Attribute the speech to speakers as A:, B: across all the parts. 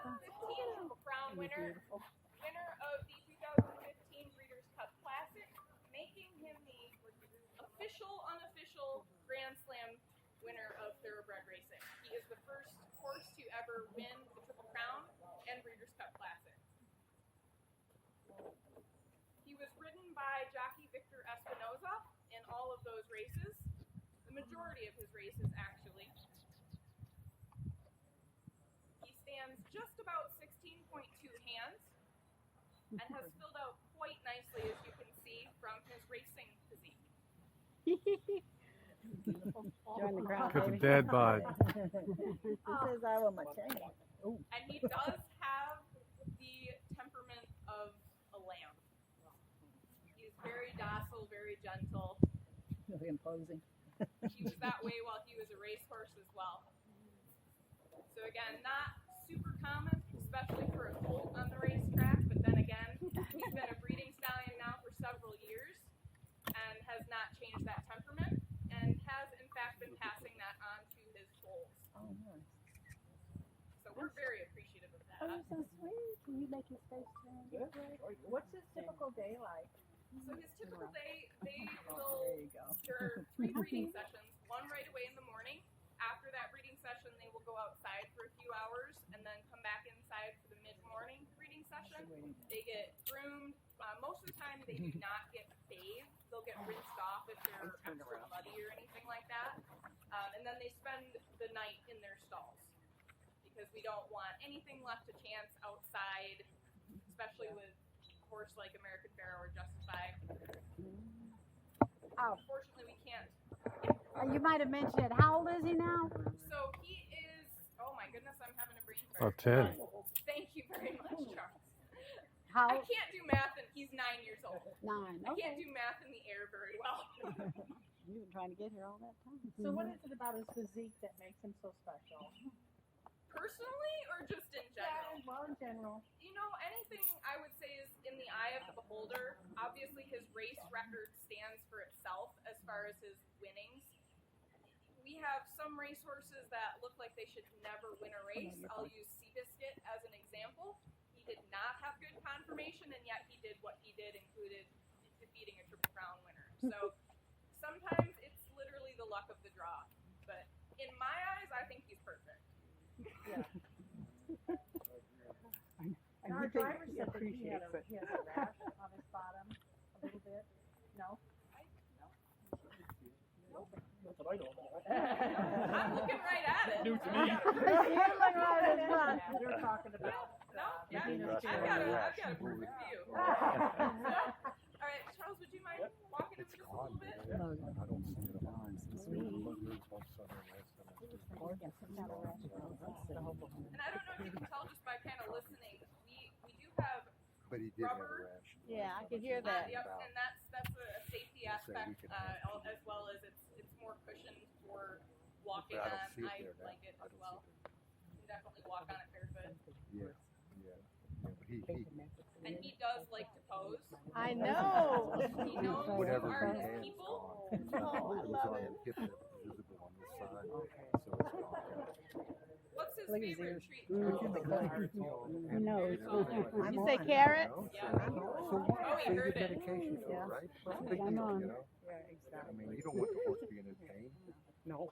A: 2015 Brown winner of the 2015 Breeders' Cup Classic, making him the official, unofficial Grand Slam winner of thoroughbred racing. He is the first horse to ever win the Triple Crown and Breeders' Cup Classic. He was ridden by jockey Victor Espinoza in all of those races, the majority of his races actually. He stands just about 16.2 hands and has filled out quite nicely, as you can see from his racing physique.
B: Join the crowd,
C: Got the
B: baby.
C: dad bod.
B: He says I want my chain.
A: And he does have the temperament of a lamb. He's very docile, very gentle.
B: Really imposing.
A: He was that way while he was a racehorse as well. So again, not super common, especially for a colt on the racetrack, but then again, he's been a breeding stallion now for several years and has not changed that temperament and has in fact been passing that on to his foals.
B: Oh, nice.
A: So we're very appreciative of that.
B: Oh, you're so sweet. Can you make his face turn?
D: What's his typical day like?
A: So his typical day, they
B: There
A: will,
B: you go.
A: there are 3 breeding sessions, one right away in the morning. After that breeding session, they will go outside for a few hours and then come back inside for the mid-morning breeding session. They get groomed. Most of the time, they do not get bathed. They'll get rinsed off if they're extra muddy or anything like that. And then they spend the night in their stalls because we don't want anything left to chance outside, especially with a horse like American Pharoah or Justify. Unfortunately, we can't.
B: You might have mentioned it. How old is he now?
A: So he is, oh my goodness, I'm having a brain
C: About
A: fart.
C: 10.
A: Thank you very much, Charles.
B: How?
A: I can't do math and he's 9 years old.
B: 9.
A: I can't
B: Okay.
A: do math in the air very well.
B: You've been trying to get here all that time.
D: So what is it about his physique that makes him so special?
A: Personally or just in general?
D: Yeah, well, in general.
A: You know, anything I would say is in the eye of the beholder. Obviously, his race record stands for itself as far as his winnings. We have some racehorses that look like they should never win a race. I'll use Seabiscuit as an example. He did not have good conformation, and yet he did what he did, included defeating a Triple Crown winner. So sometimes it's literally the luck of the draw. But in my eyes, I think he's perfect.
D: Yeah. Now, our driver said that he has a rash on his bottom a little bit. No?
A: I'm looking right at it.
E: New to me.
D: You're talking about.
A: No, yeah, I've got a perfect view. So, all right, Charles, would you mind walking him just a little bit?
C: I don't see it on.
A: And I don't know if you can tell just by kind of listening, we do have
F: But he did have a
A: rubber.
F: rash.
B: Yeah, I could hear that.
A: Yep, and that's a safety aspect as well as it's more cushioned for walking
F: But I
A: on.
F: don't see it
A: I
F: there now.
A: like it
F: I
A: as
F: don't
A: well.
F: see
A: You can definitely walk on it barefoot.
F: Yeah, yeah. But he
A: And he does like to pose.
B: I know.
A: He knows
F: whatever
A: are
F: he
A: his
F: had
A: people.
F: it was on the hip that was visible on this side, so it's gone.
A: What's his
B: Look at his
A: favorite
B: ears.
A: treat?
B: He knows.
F: I'm
B: You say
F: on,
B: carrots?
F: you know?
A: Yeah.
F: So what?
A: Oh, he
F: So you
A: heard
F: get
A: it.
F: medication for
B: Yeah.
F: it, right? That's a big
B: I'm
F: deal,
B: on.
F: you know?
D: Yeah,
F: I
D: exactly.
F: mean, you don't want the horse being in pain.
B: No.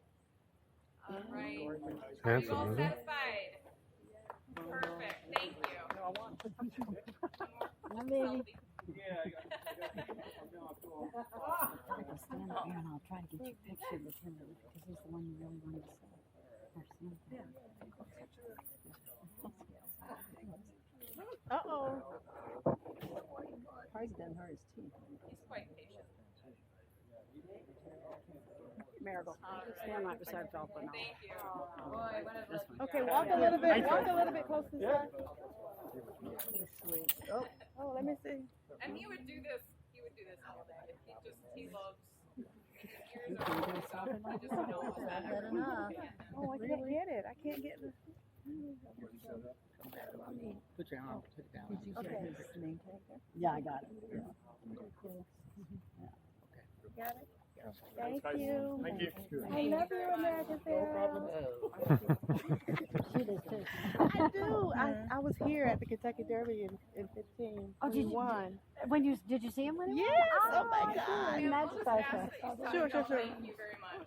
A: All right. Are you
C: Handsome,
A: all
C: isn't he?
A: satisfied? Perfect. Thank you.
B: My baby.
G: Stand up here and I'll try to get you pictured with him because he's the one you really want to see.
B: Uh-oh. Probably done hurt his teeth.
A: He's quite patient.
B: Marigold. Stand right beside Philippa now.
A: Thank you. Boy, what a lucky
B: Okay,
A: guy.
B: walk a little bit. Walk a little bit close to the side. Sweet. Oh, let me see.
A: And he would do this. He would do this all day. He loves. His ears are always up. I just know that
B: Better
A: everyone
B: enough.
A: can get him.
B: Oh, I can't get it. I can't get the.
G: Put your arm, put it down.
B: Okay.
G: Yeah, I got it.
B: Got it? Thank you.
E: Thank you.
B: I love you, American Pharaoh.
G: She does too.
B: I do. I was here at the Kentucky Derby in 15.
G: Oh, did
B: We
G: you-
B: won.
G: When did you see him when he
B: Yes.
G: won?
B: Oh my God.
G: And that's
A: We'll just ask
G: special.
A: that you tell
B: Sure,
A: me
B: sure,
A: no
B: sure.
A: Thank you very much.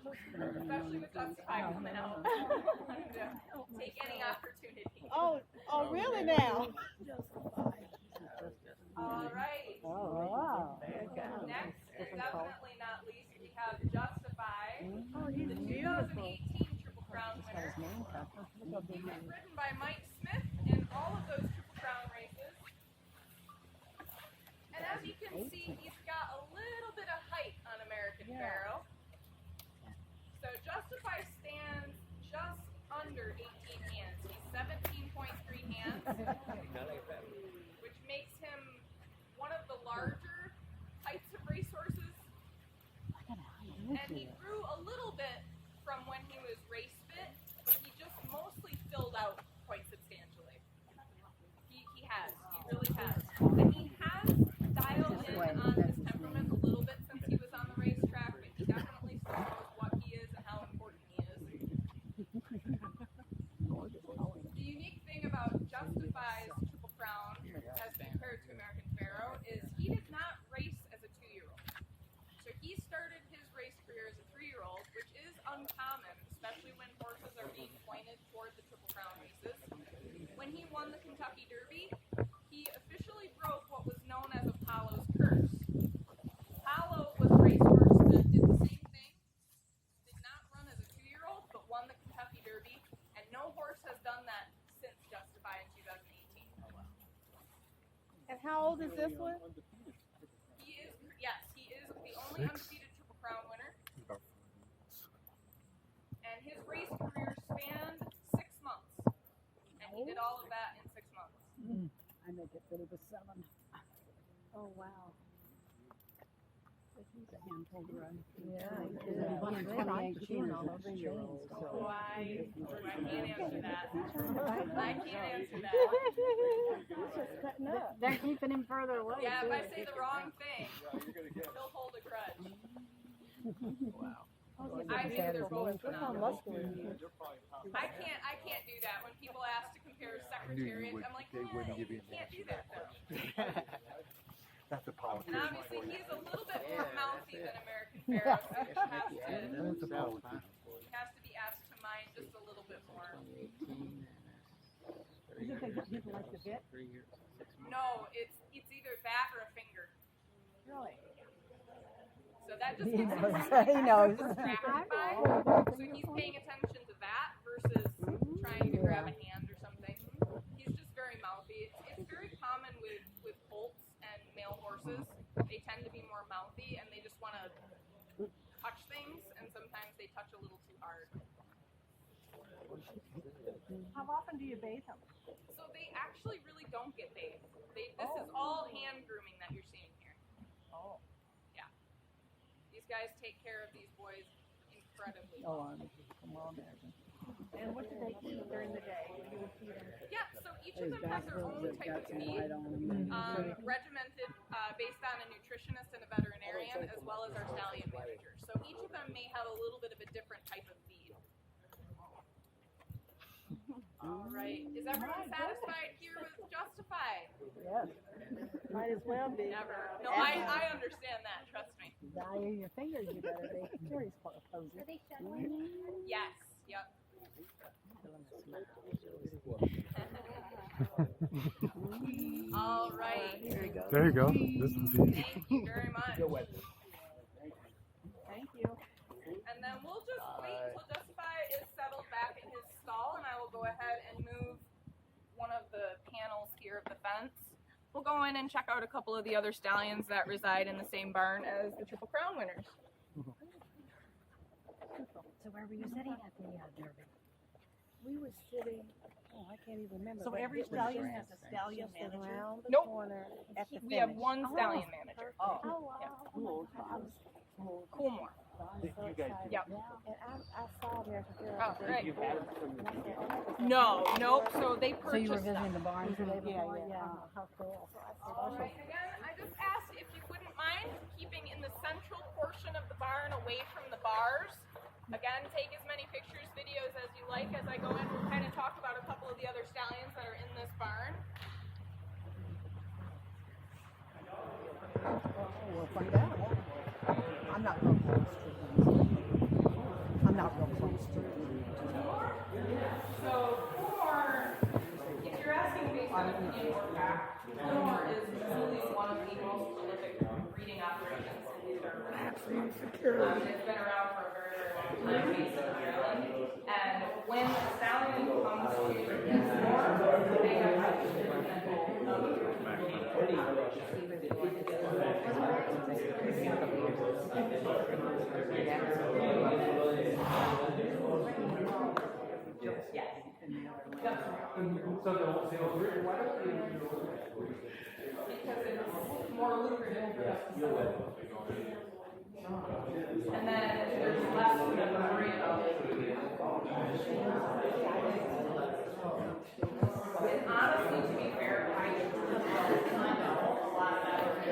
A: Especially with Justify coming out. Take any opportunity.
B: Oh, really now?
A: All right.
G: Oh, wow.
A: Next, and definitely not least, we have Justify, the 2018 Triple Crown winner. He's ridden by Mike Smith in all of those Triple Crown races. And as you can see, he's got a little bit of height on American Pharaoh. So Justify stands just under 18 hands. He's 17.3 hands, which makes him one of the larger types of racehorses. And he grew a little bit from when he was race fit, but he just mostly filled out quite substantially. He really has. And he has dialed in on his temperament a little bit since he was on the racetrack, but he definitely still knows what he is and how important he is. The unique thing about Justify's Triple Crown as compared to American Pharaoh is he did not race as a 2-year-old. So he started his race career as a 3-year-old, which is uncommon, especially when horses are being pointed toward the Triple Crown races. When he won the Kentucky Derby, he officially broke what was known as Apollo's curse. Apollo was a racehorse that did the same thing, did not run as a 2-year-old, but won the Kentucky Derby, and no horse has done that since Justify in 2018.
B: And how old is this one?
A: He is the only undefeated Triple Crown winner, and his race career spanned 6 months, and he did all of that in 6 months.
G: I make it that it was 7.
B: Oh, wow.
G: He's a handful to run.
B: Yeah.
G: He won in 2018 as a 3-year-old. So.
A: I can't answer that. I can't answer that.
B: He's just cutting up.
G: They're keeping him further away.
A: Yeah, if
G: too.
A: I say the wrong thing, he'll hold a grudge. I think they're both
B: Look how
A: phenomenal.
B: muscular he is.
A: I can't do that. When people ask to compare secretariats, I'm like,
F: they wouldn't give you
A: you
F: an
A: can't do
F: answer
A: that
F: that
A: though.
F: That's a
A: And
F: politician.
A: obviously he's a little bit more mouthy than American Pharaoh, so he has
F: That's a politician.
A: to be asked to mind just a little bit more.
D: You think they people like the bit?
A: No, it's either that or a finger.
D: Really?
A: So that just gets him
G: He knows.
A: distracted by. So he's paying attention to that versus trying to grab a hand or something. He's just very mouthy. It's very common with colts and male horses. They tend to be more mouthy and they just want to touch things, and sometimes they touch a little too hard.
D: How often do you bathe them?
A: So they actually really don't get bathed. This is all hand grooming that you're seeing here.
D: Oh.
A: Yeah. These guys take care of these boys incredibly
G: Oh,
A: well.
G: come on, American.
D: And what do they eat during the day? What do you feed them?
A: Yeah, so each of them has their own type of feed, regimented based on a nutritionist and a veterinarian, as well as our stallion manager. So each of them may have a little bit of a different type of feed. All right, is everyone satisfied here with Justify?
B: Yes. Might as well be.
A: Never. No, I understand that. Trust me.
G: Value your fingers, you better be. Jerry's poser.
A: Yes. Yep. All right.
C: There you go. This one's easy.
A: Thank you very much.
D: Thank you.
A: And then we'll just wait until Justify is settled back in his stall, and I will go ahead and move one of the panels here of the fence. We'll go in and check out a couple of the other stallions that reside in the same barn as the Triple Crown winners.
G: So where were you sitting at the Derby?
B: We were sitting, I can't even remember.
D: So
B: but
D: every
B: it was
D: stallion has a stallion
B: just
D: manager?
B: around the
A: Nope.
B: corner at the
A: We have
B: finish.
A: one stallion manager.
B: Oh,
D: Oh,
A: Coolmore.
B: you guys.
A: Yep.
B: And I saw American Pharaoh.
A: Oh, great.
B: Right.
A: No, nope. So they
G: So you were
A: purchased them.
G: visiting the barn today
B: Yeah,
G: before?
B: yeah.
G: How cool.
B: So I said,
A: All right. Again, I just asked if you wouldn't mind keeping keeping in the central portion of the barn away from the bars. Again, take as many pictures, videos as you like. As I go in, we'll kind of talk about a couple of the other stallions that are in this barn.
D: We'll find out. I'm not real close to them. I'm not real close to them.
A: So, Fillmore, if you're asking based on opinion or fact, Fillmore is easily one of the most prolific breeding operations in the Maximum Security. It's been around for a very, very long time, based in Ireland. And when a stallion comes to Fillmore, they have because it's more lucrative for us to sell it. And then there's less to worry about. And honestly, to be fair, I know a lot of that is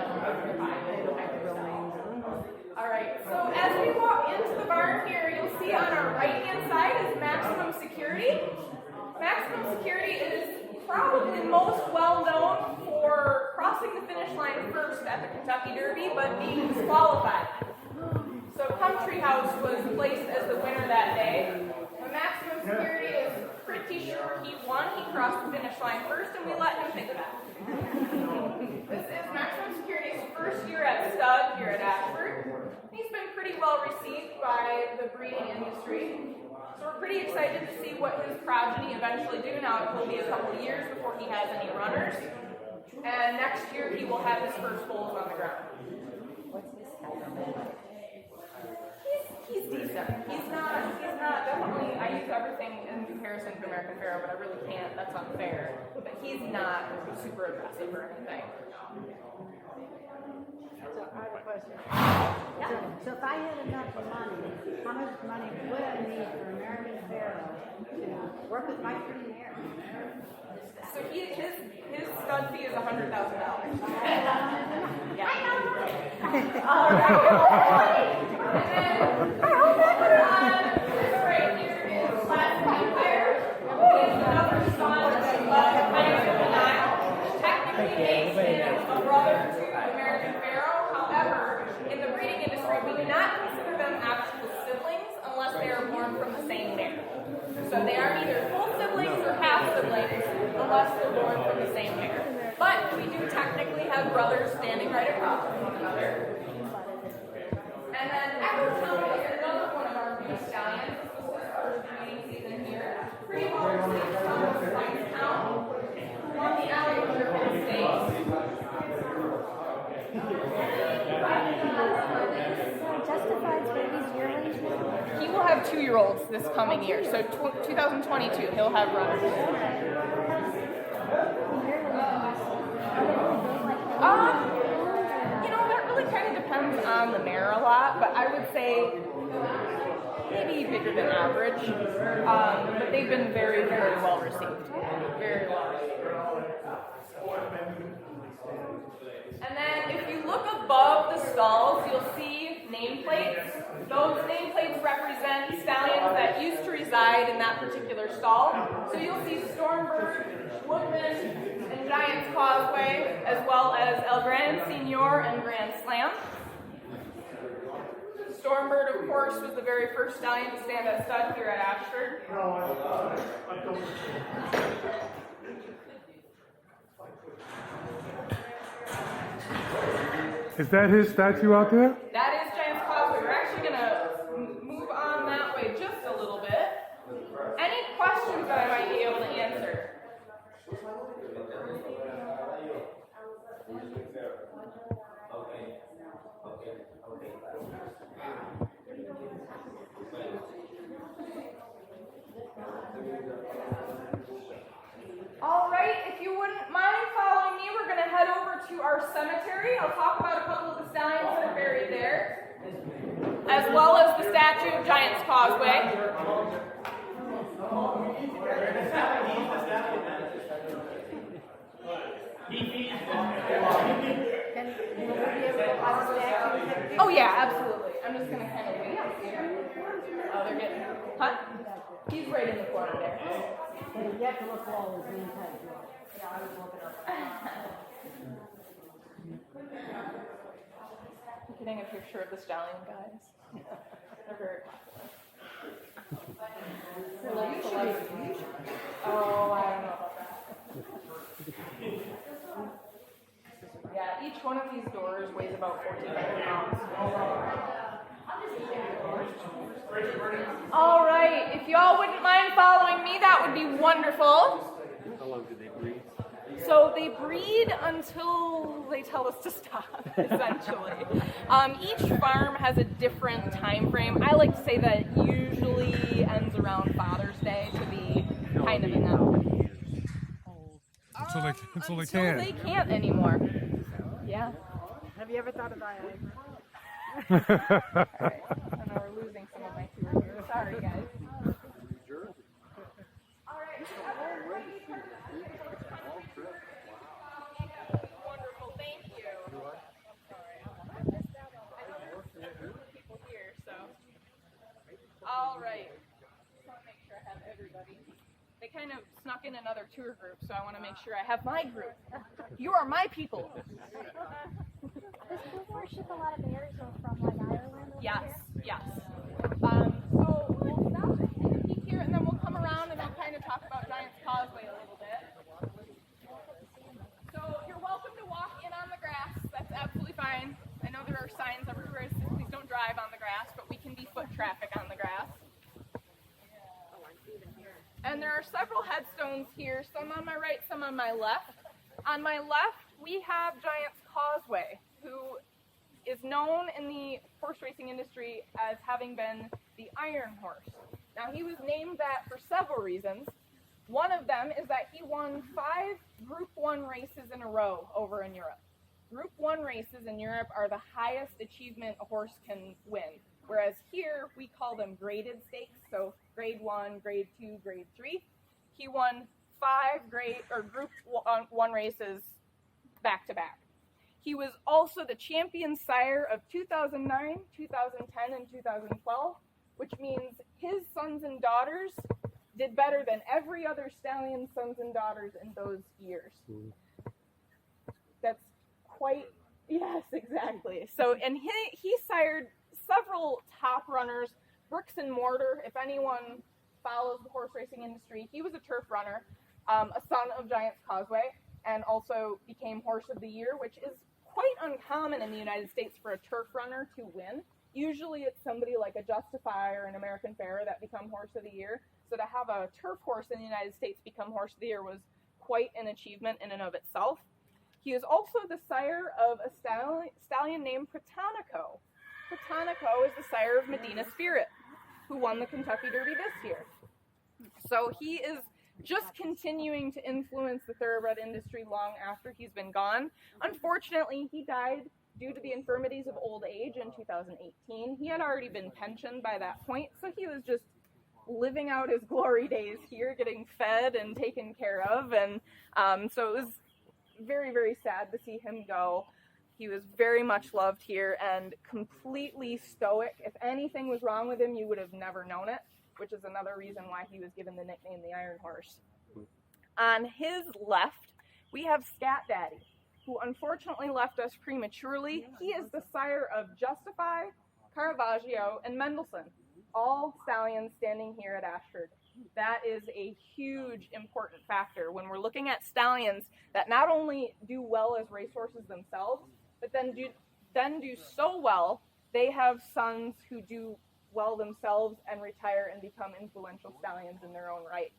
A: all right, so as we walk into the barn here, you'll see on our right-hand side is Maximum Security. Maximum Security is probably most well known for crossing the finish line first at the Kentucky Derby, but being disqualified. So Country House was placed as the winner that day. But Maximum Security is pretty sure he won. He crossed the finish line first, and we let him think that. This is Maximum Security's first year at stud here at Ashford. He's been pretty well received by the breeding industry. So we're pretty excited to see what his progeny eventually do. Now it will be a couple of years before he has any runners. And next year he will have his first foals on the ground. He's decent. He's not definitely, I use everything in comparison to American Pharoah, but I really can't, that's unfair. But he's not super aggressive or anything.
B: So I have a question.
G: Yeah.
B: So if I had enough money, how much money would I need for American Pharoah to work with my pretty hair?
A: So his stud fee is $100,000. Yeah. All right. And then this right here is Classic Empire. It's another son that left Banks of the Nile. Technically makes him a brother to American Pharoah. However, in the breeding industry, we do not consider them actual siblings unless they are born from the same mare. So they are either full siblings or half siblings unless they're born from the same mare. But we do technically have brothers standing right across from one another. And then Evertown is another one of our new stallions. This was his first breeding season here. Pretty well received from Whitestown. Won the Alley Wonderful Stakes.
G: Justified's baby's yearly.
A: He will have 2-year-olds this coming year. So 2022, he'll have runners. That really kind of depends on the mare a lot, but I would say maybe bigger than average. But they've been very, very well received. Very well received. And then if you look above the stalls, you'll see nameplates. Those nameplates represent stallions that used to reside in that particular stall. So you'll see Stormbird, Woodman, and Giant's Causeway, as well as El Gran Senor and Grand Slam. Stormbird, of course, was the very first stallion to stand at stud here at Ashford.
C: Is that his statue out there?
A: That is Giant's Causeway. We're actually going to move on that way just a little bit. Any questions that I might be able to answer? All right, if you wouldn't mind following me, we're going to head over to our cemetery. I'll talk about a couple of the stallions that are buried there, as well as the statue of Giant's Causeway.
B: Can we be able to buy the statue?
A: yeah, absolutely. I'm just gonna kind of wait out here. Oh, they're getting cut. He's right in the corner there.
B: But you have to look all his name tag.
A: Yeah, I was looking up. I'm getting a picture of the stallion guys. They're very popular. They're like celebrities. Oh, I don't know about that. Yeah, each one of these doors weighs about 1,400 pounds. All right, if y'all wouldn't mind following me, that would be wonderful.
F: How long do they breed?
A: So they breed until they tell us to stop, essentially. Each farm has a different time frame. I like to say that it usually ends around Father's Day to be kind of in that way.
C: Until they
A: Until
C: can't.
A: they can't anymore. Yeah.
D: Have you ever thought of Viagra?
A: Alright, I know we're losing some of my tour here. Sorry, guys. Alright, wonderful, thank you. Sorry, I missed out on I know there's people here, so. Alright. Just want to make sure I have everybody. They kind of snuck in another tour group, so I want to make sure I have my group. You are my people.
E: Does Blue Moor ship a lot of bears or from like Ireland?
A: Yes, yes. So we'll stop and take a peek here, and then we'll come around and we'll kind of talk about Giant's Causeway a little bit. So you're welcome to walk in on the grass. That's absolutely fine. I know there are signs everywhere that say please don't drive on the grass, but we can be foot traffic on the grass. And there are several headstones here, some on my right, some on my left. On my left, we have Giant's Causeway, who is known in the horse racing industry as having been the Iron Horse. Now, he was named that for several reasons. One of them is that he won 5 Group 1 races in a row over in Europe. Group 1 races in Europe are the highest achievement a horse can win, whereas here we call them graded stakes, so grade 1, grade 2, grade 3. He won 5 Group 1 races back to back. He was also the champion sire of 2009, 2010, and 2012, which means his sons and daughters did better than every other stallion's sons and daughters in those years. That's quite, yes, exactly. So, and he sired several top runners, bricks and mortar. If anyone follows the horse racing industry, he was a turf runner, a son of Giant's Causeway, and also became Horse of the Year, which is quite uncommon in the United States for a turf runner to win. Usually it's somebody like a Justify or an American Pharoah that become Horse of the Year. So to have a turf horse in the United States become Horse of the Year was quite an achievement in and of itself. He is also the sire of a stallion named Protonico. Protonico is the sire of Medina Spirit, who won the Kentucky Derby this year. So he is just continuing to influence the thoroughbred industry long after he's been gone. Unfortunately, he died due to the infirmities of old age in 2018. He had already been pensioned by that point, so he was just living out his glory days here, getting fed and taken care of, and so it was very, very sad to see him go. He was very much loved here and completely stoic. If anything was wrong with him, you would have never known it, which is another reason why he was given the nickname the Iron Horse. On his left, we have Scat Daddy, who unfortunately left us prematurely. He is the sire of Justify, Caravaggio, and Mendelssohn, all stallions standing here at Ashford. That is a huge, important factor when we're looking at stallions that not only do well as racehorses themselves, but then do so well, they have sons who do well themselves and retire and become influential stallions in their own right.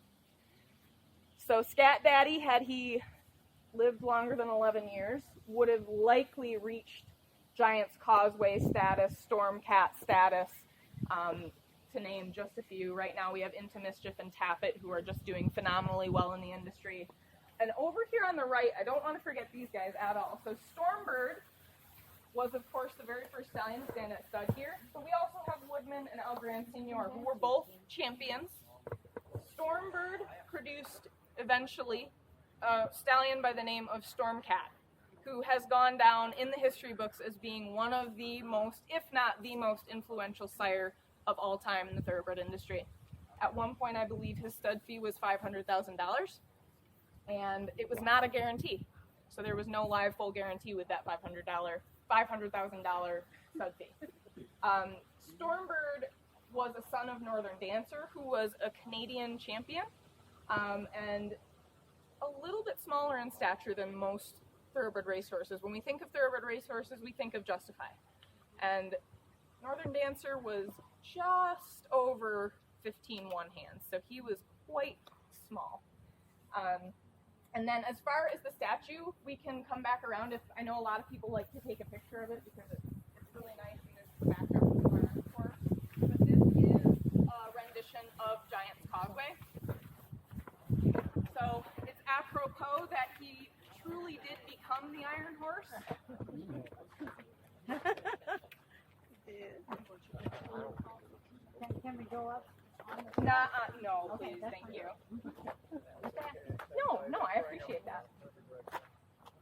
A: So Scat Daddy, had he lived longer than 11 years, would have likely reached Giant's Causeway status, Stormcat status, to name just a few. Right now we have Into Mischief and Tappet, who are just doing phenomenally well in the industry. And over here on the right, I don't want to forget these guys at all. So Stormbird was, of course, the very first stallion to stand at stud here. But we also have Woodman and El Gran Senor, who were both champions. Stormbird produced, eventually, a stallion by the name of Stormcat, who has gone down in the history books as being one of the most, if not the most influential sire of all time in the thoroughbred industry. At one point, I believe his stud fee was $500,000, and it was not a guarantee. So there was no live full guarantee with that $500,000 stud fee. Stormbird was a son of Northern Dancer, who was a Canadian champion, and a little bit smaller in stature than most thoroughbred racehorses. When we think of thoroughbred racehorses, we think of Justify. And Northern Dancer was just over 15 one hands, so he was quite small. And then as far as the statue, we can come back around. If I know a lot of people like to take a picture of it because it's really nice and there's the background of our course. But this is a rendition of Giant's Causeway. So it's apropos that he truly did become the Iron Horse.
B: Can we go up?
A: No, please, thank you. No, I appreciate that.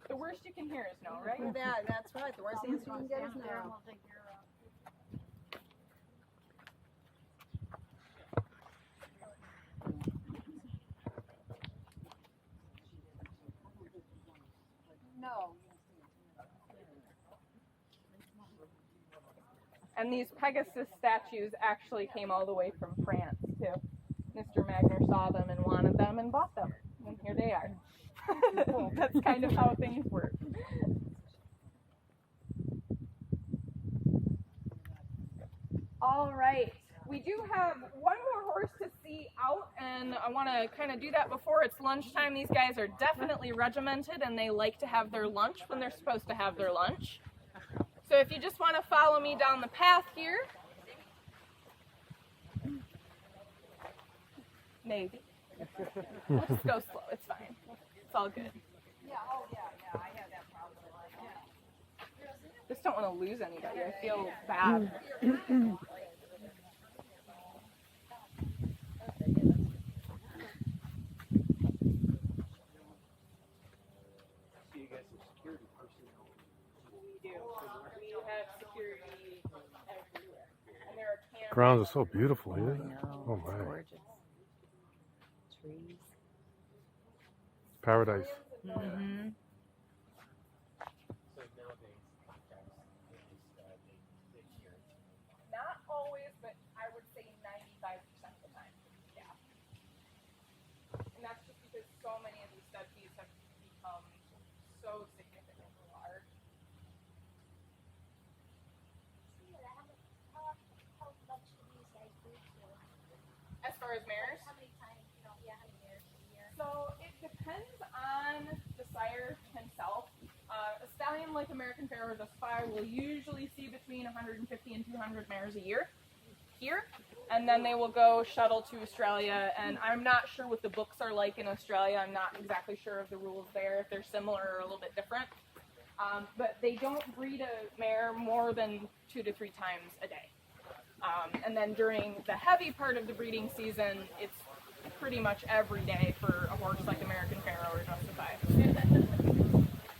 A: The worst you can hear is no, right?
D: That's right. The worst answer you can get is no. No.
A: And these Pegasus statues actually came all the way from France, too. Mr. Magner saw them and wanted them and bought them. And here they are. That's kind of how things work. All right. We do have one more horse to see out, and I want to kind of do that before it's lunchtime. These guys are definitely regimented, and they like to have their lunch when they're supposed to have their lunch. So if you just want to follow me down the path here. Maybe. We'll just go slow. It's fine. It's all good.
D: Yeah, I had that problem.
A: Just don't want to lose anybody. I feel bad. We do. We have security everywhere. And there are cameras.
C: Grounds are so beautiful, isn't it?
G: No,
C: Oh
G: it's
C: my.
G: gorgeous. Trees.
C: Paradise.
G: Mm-hmm.
A: Not always, but I would say 95% of the time. Yeah. And that's just because so many of these stud fees have become so significantly large.
E: How much do these guys breed to?
A: As far as mares,
E: How many times, how many mares a year?
A: so it depends on the sire himself. A stallion like American Pharoah Justify will usually see between 150 and 200 mares a year here, and then they will go shuttle to Australia. And I'm not sure what the books are like in Australia. I'm not exactly sure of the rules there, if they're similar or a little bit different. But they don't breed a mare more than 2 to 3 times a day. And then during the heavy part of the breeding season, it's pretty much every day for a horse like American Pharoah or Justify.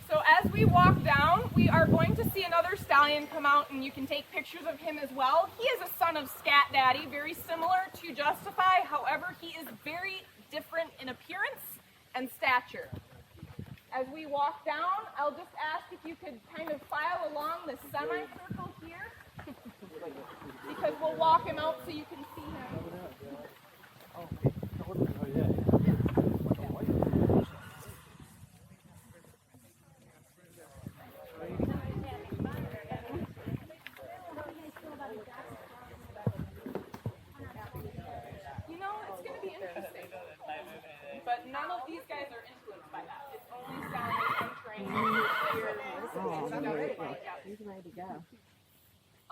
A: So as we walk down, we are going to see another stallion come out, and you can take pictures of him as well. He is a son of Scat Daddy, very similar to Justify. However, he is very different in appearance and stature. As we walk down, I'll just ask if you could kind of file along the semicircle here, because we'll walk him out so you can see him. You know, it's going to be interesting. But none of these guys are influenced by that. It's only stallions entering here.
G: He's ready to go.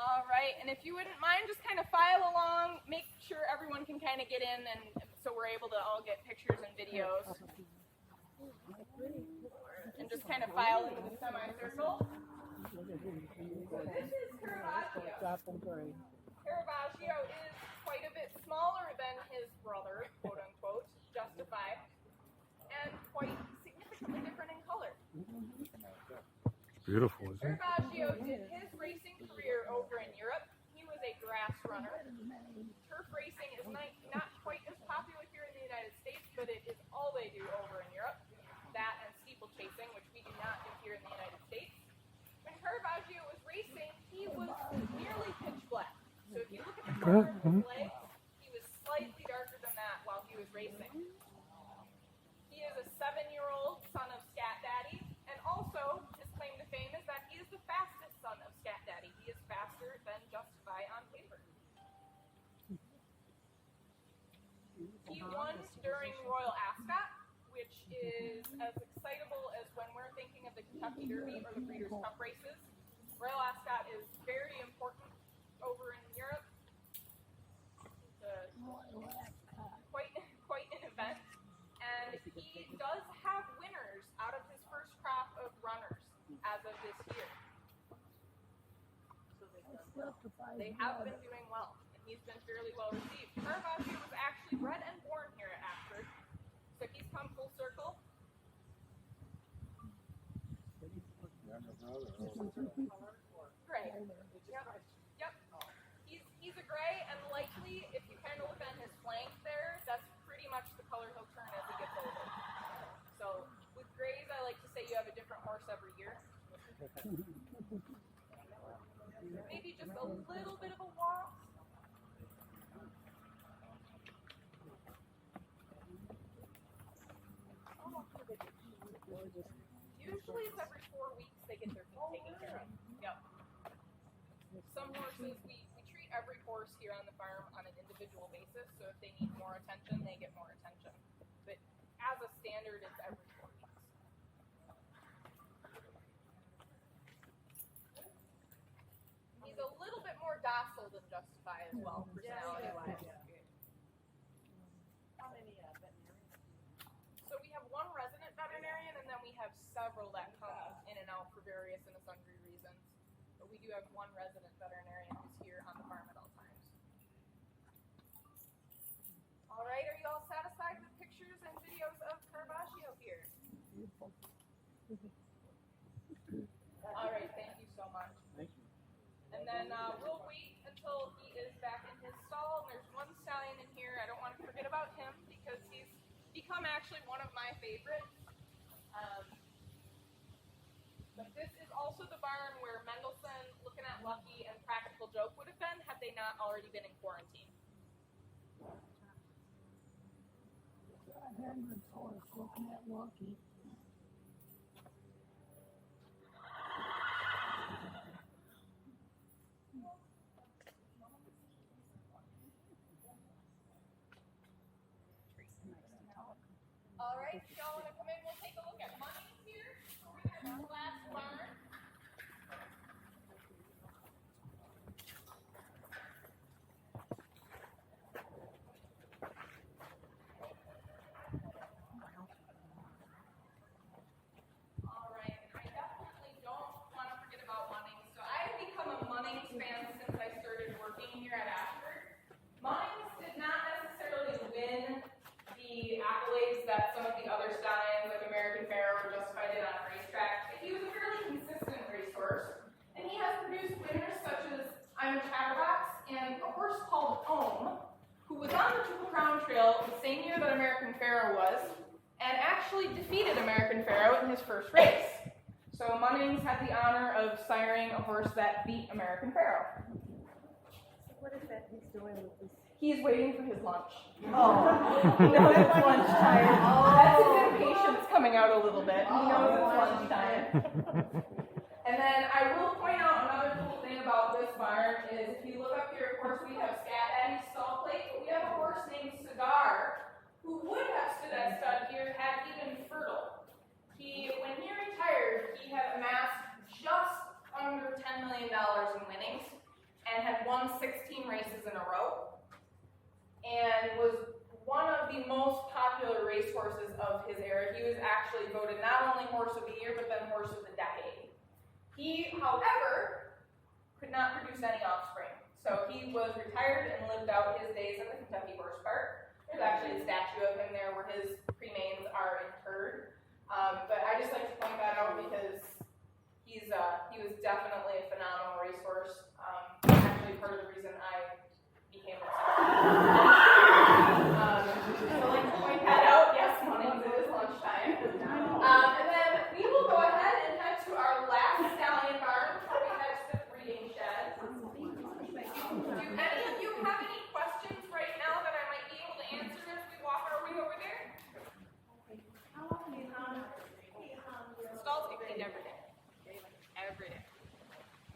A: All right, and if you wouldn't mind, just kind of file along, make sure everyone can kind of get in, and so we're able to all get pictures and videos. And just kind of file into the semicircle. This is Caravaggio. Caravaggio is quite a bit smaller than his brother, quote unquote, Justify, and quite significantly different in color.
C: beautiful, isn't it?
A: Caravaggio did his racing career over in Europe. He was a grass runner. Turf racing is not quite as popular here in the United States, but it is all they do over in Europe. That and steeplechasing, which we do not do here in the United States. When Caravaggio was racing, he was nearly pitch black. So if you look at the color of his legs, he was slightly darker than that while he was racing. He is a 7-year-old son of Scat Daddy, and also his claim to fame is that he is the fastest son of Scat Daddy. He is faster than Justify on paper. He won during Royal Ascot, which is as excitable as when we're thinking of the Kentucky Derby or the Breeders' Cup races. Royal Ascot is very important over in Europe. It's quite an event. And he does have winners out of his first crop of runners as of this year. They have been doing well, and he's been fairly well received. Caravaggio was actually bred and born here at Ashford, so he's come full circle. Gray. Yep. He's a gray, and likely, if you kind of look on his flank there, that's pretty much the color he'll turn as he gets older. So with grays, I like to say you have a different horse every year. Maybe just a little bit of a walk. Usually it's every 4 weeks they get their feet taken care of. Yep. Some horses, we treat every horse here on the farm on an individual basis, so if they need more attention, they get more attention. But as a standard, it's every 4 weeks. He's a little bit more docile than Justify as well, personality-wise. So we have one resident veterinarian, and then we have several that come in and out for various and sundry reasons. But we do have one resident veterinarian who's here on the farm at all times. All right, are you all satisfied with pictures and videos of Caravaggio here? All right, thank you so much.
F: Thank you.
A: And then we'll wait until he is back in his stall. And there's one stallion in here. I don't want to forget about him because he's become actually one of my favorites. But this is also the barn where Mendelssohn, Looking at Lucky, and Practical Joke would have been had they not already been in quarantine.
G: Looking at Lucky.
A: All right, if y'all want to come in, we'll take a look at money here. Over there in the last barn. All right, and I definitely don't want to forget about Munnings. So I've become a Munnings fan since I started working here at Ashford. Munnings did not necessarily win the accolades that some of the other stallions like American Pharoah or Justify did on a racetrack. But he was a fairly consistent racehorse, and he has produced winners such as I'm a Chatterbox and a horse called Ohm, who was on the Triple Crown Trail the same year that American Pharoah was, and actually defeated American Pharoah in his first race. So Munnings had the honor of siring a horse that beat American Pharoah.
B: What is that he's doing with this?
A: He's waiting for his lunch.
B: Oh.
A: He knows it's lunchtime. That's his impatience coming out a little bit. He knows it's lunchtime. And then I will point out another cool thing about this barn is if you look up here, of course, we have Scat Daddy's stall plate, but we have a horse named Cigar who would have stood at stud here had he been fertile. When he retired, he had amassed just under $10 million in winnings and had won 16 races in a row, and was one of the most popular racehorses of his era. He was actually voted not only Horse of the Year, but then Horse of the Decade. He, however, could not produce any offspring. So he was retired and lived out his days at the Kentucky Horse Park. There's actually a statue of him there where his cremains are interred. But I just like to point that out because he's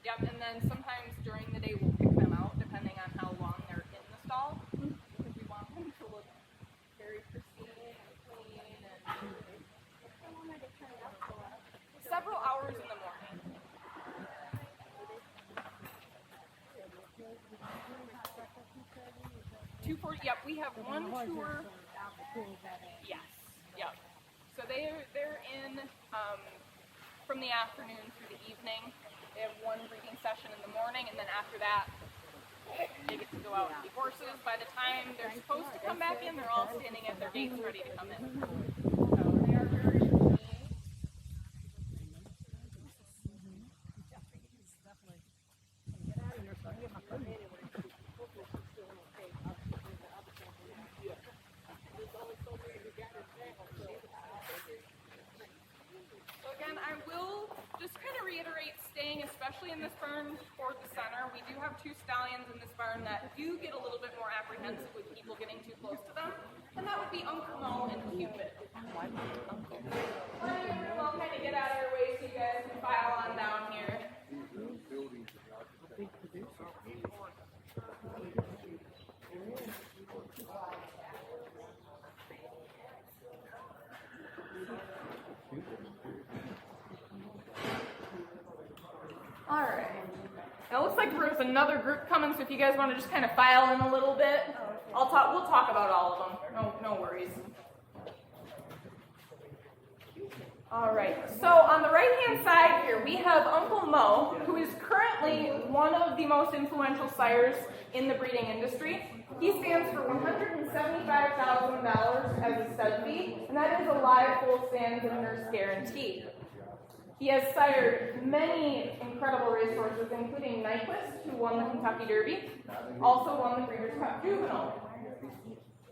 A: Yep, and then sometimes during the day we'll pick them out depending on how long they're in the stall. Because we want them to look very pristine and clean and
E: How long are they turned up for?
A: several hours in the morning. 2:40. Yep, we have one tour. Yes. Yep. So they're in from the afternoon through the evening. They have one breeding session in the morning, and then after that, they get to go out and see horses. By the time they're supposed to come back in, they're all standing at their gates ready to come in. So they are very routine. So again, I will just kind of reiterate staying, especially in this barn toward the center. We do have two stallions in this barn that do get a little bit more apprehensive with people getting too close to them, and that would be Uncle Mo and Cupid. Well, I'll kind of get out of your way so you guys can file on down here. All right. Now it looks like there's another group coming, so if you guys want to just kind of file in a little bit, we'll talk about all of them. No worries. All right. So on the right-hand side here, we have Uncle Mo, who is currently one of the most influential sires in the breeding industry. He stands for $175,000 as a stud fee, and that is a live full stand and nurse guarantee. He has sired many incredible racehorses, including Nyquist, who won the Kentucky Derby, also won the Breeders' Cup Juvenile.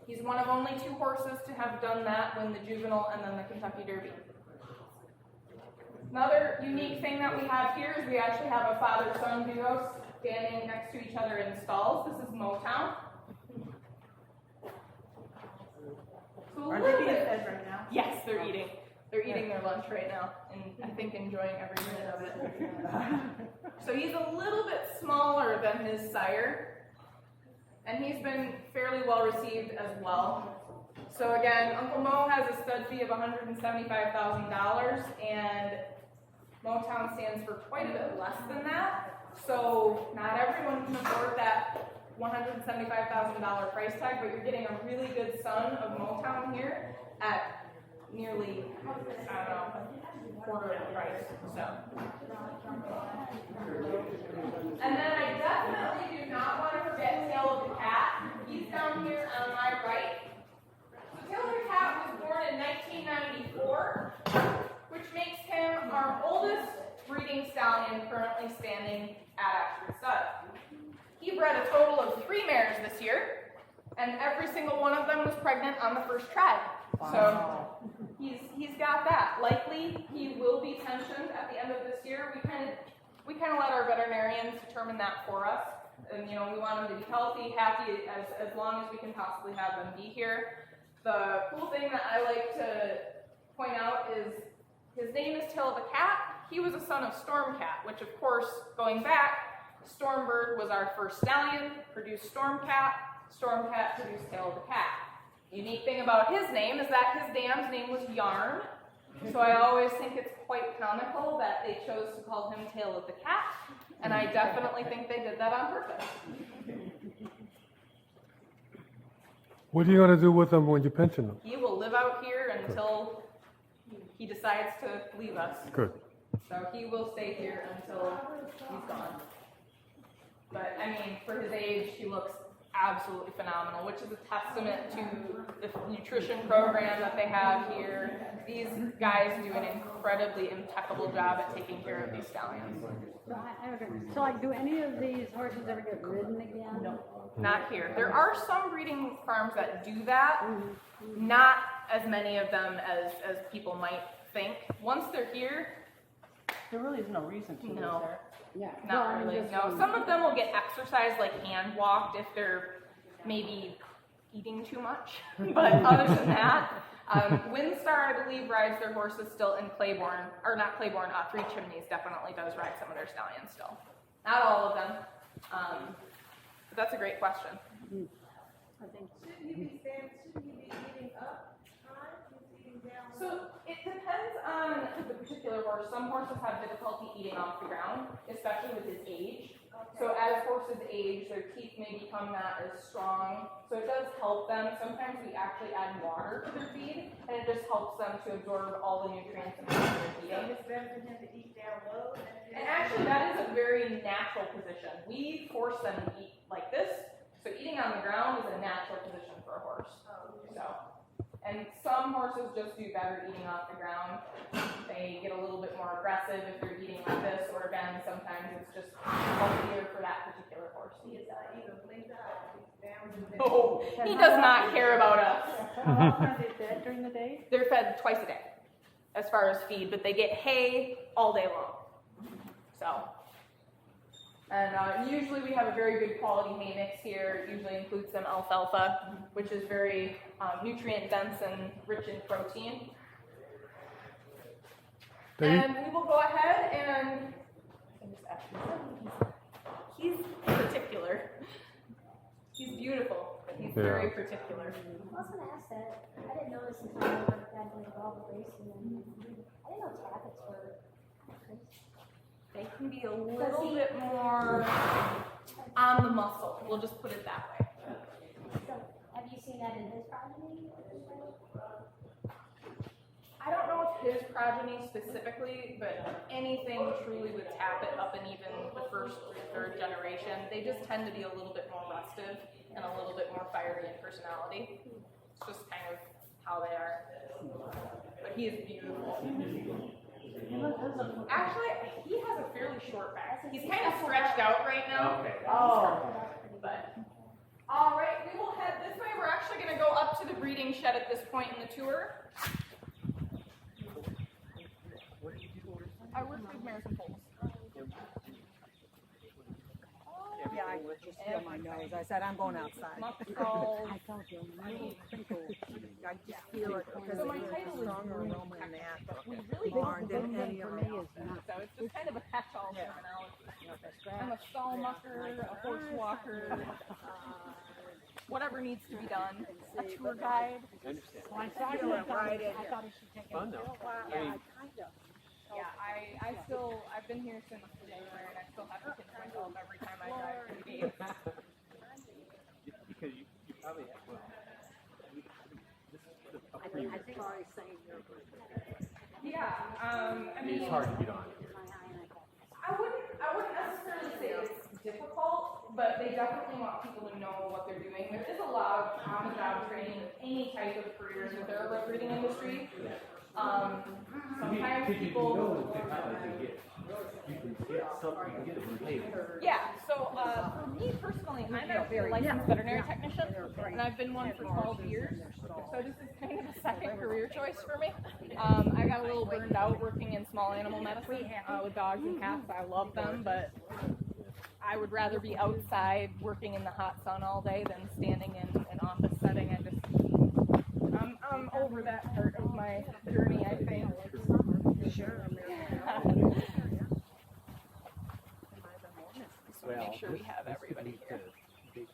A: He's one of only two horses to have done that, win the Juvenile and then the Kentucky Derby. Another unique thing that we have here is we actually have a father-son duo standing next to each other in stalls. This is Motown. So
B: Are they being fed right now?
A: Yes, they're eating. They're eating their lunch right now, and I think enjoying every minute of it. So he's a little bit smaller than his sire, and he's been fairly well received as well. So again, Uncle Mo has a stud fee of $175,000, and Motown stands for quite a bit less than that. So not everyone can afford that $175,000 price tag, but you're getting a really good son of Motown here at nearly, quarter of the price. So, and then I definitely do not want to forget Tail of the Cat. He's down here on my right. So Tail of the Cat was born in 1994, which makes him our oldest breeding stallion currently standing at Ashford Stud. He bred a total of 3 mares this year, and every single one of them was pregnant on the first try.
D: Wow.
A: So he's got that. Likely he will be pensioned at the end of this year. We kind of let our veterinarians determine that for us, and we want them to be healthy, happy as long as we can possibly have them be here. The cool thing that I like to point out is his name is Tail of the Cat. He was a son of Stormcat, which of course, going back, Stormbird was our first stallion, produced Stormcat. Stormcat produced Tail of the Cat. The unique thing about his name is that his dam's name was Yarn. So I always think it's quite comical that they chose to call him Tail of the Cat. And I definitely think they did that on purpose.
C: What are you going to do with them when you pension them?
A: He will live out here until he decides to leave us.
C: Good.
A: So he will stay here until he's gone. But I mean, for his age, he looks absolutely phenomenal, which is a testament to the nutrition program that they have here. These guys do an incredibly impeccable job at taking care of these stallions.
B: So, like, do any of these horses ever get ridden again?
A: No, not here. There are some breeding farms that do that. Not as many of them as people might think. Once they're here,
D: There really is no reason to,
A: No.
D: is there?
B: Yeah.
A: not really. No, some of them will get exercise, like hand walked, if they're maybe eating too much. But other than that, Windstar, I believe, rides their horses still in Claiborne, or not Claiborne, Three Chimneys definitely does ride some of their stallions still. Not all of them. But that's a great question. So it depends on the particular horse. Some horses have difficulty eating off the ground, especially with his age. So as horses age, their teeth may become not as strong. So it does help them. Sometimes we actually add water to their feed, and it just helps them to absorb all the nutrients and things they're eating.
B: It's better for him to eat down low than
A: And actually, that is a very natural position. We force them to eat like this. So eating on the ground is a natural position for a horse. So, and some horses just do better eating off the ground. They get a little bit more aggressive if they're eating like this, or again, sometimes it's just healthier for that particular horse. Oh, he does not care about us.
B: How often are they fed during the day?
A: They're fed twice a day as far as feed, but they get hay all day long. So, and usually we have a very good quality hay mix here. It usually includes some alfalfa, which is very nutrient dense and rich in protein. And we will go ahead and he's particular. He's beautiful, but he's very particular.
E: I was gonna ask that. I didn't know this until I got involved with racing, and I didn't know taffets were crazy.
A: They can be a little bit more on the muscle. We'll just put it that way.
E: So, have you seen that in his progeny?
A: I don't know if his progeny specifically, but anything truly with Tappet up and even the first or third generation, they just tend to be a little bit more restive and a little bit more fiery in personality. It's just kind of how they are. But he is beautiful. Actually, he has a fairly short back. He's kind of stretched out right now.
F: Okay.
B: Oh.
A: But all right, we will head this way. We're actually going to go up to the breeding shed at this point in the tour. I work with mares and foals.
D: Yeah, I could just feel my nose. I said, I'm going outside.
A: Muscles.
G: I told you,
D: I just feel it because
A: So my
D: there's
A: title
D: a
A: is
D: stronger
A: groom
D: aroma in that
A: really
D: barn than any
G: for
D: other.
G: me is not.
A: So it's just kind of a catch-all terminology. I'm a stall mucker, a horse walker, whatever needs to be done, a tour guide.
G: When I saw you, I thought he should take it.
A: Yeah, I've been here since January, and I still have to pinch myself every time I drive to the gates.
F: Because you probably have, well,
D: I think already saying
A: Yeah, I mean,
F: it's hard to get on here.
A: I wouldn't necessarily say it's difficult, but they definitely want people to know what they're doing. There is a lot of on-the-job training in any type of career in the thoroughbred breeding industry. Sometimes people.
F: You can get something, you can get a behavior.
A: Yeah, so for me personally, I'm actually a licensed veterinary technician, and I've been one for 12 years. So this is kind of a second career choice for me. I got a little burned out working in small animal medicine with dogs and cats. I love them, but I would rather be outside working in the hot sun all day than standing in an office setting. I'm over that part of my journey, I think.
D: Sure.
A: So make sure we have everybody here.
F: here.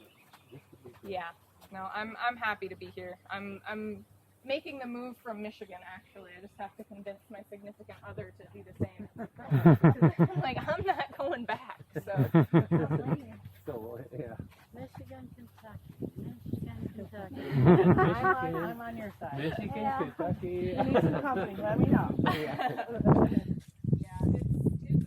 A: Yeah, no, I'm happy to be here. I'm making the move from Michigan, actually. I just have to convince my significant other to do the same. I'm like, I'm not going back. So
F: So, yeah.
G: Michigan, Kentucky.
B: I'm on your side.
F: Michigan, Kentucky.
B: You need some company, let me know.
A: yeah, it's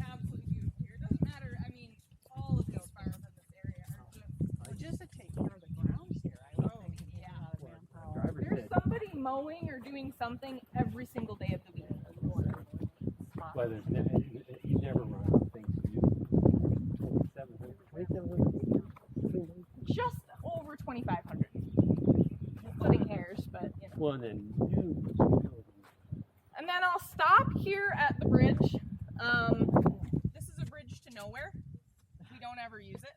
A: absolutely beautiful here. It doesn't matter. I mean, all of these farms in this area are
B: Just to take care of the grounds here, I would think you need a lot of manpower.
F: Driver's
A: there's
F: ed.
A: somebody mowing or doing something every single day of the week.
F: Well, you never run out of things to do. 2,700.
A: Just over 2,500. Splitting hairs, but you know.
F: Well, and then you.
A: And then I'll stop here at the bridge. This is a bridge to nowhere. We don't ever use it.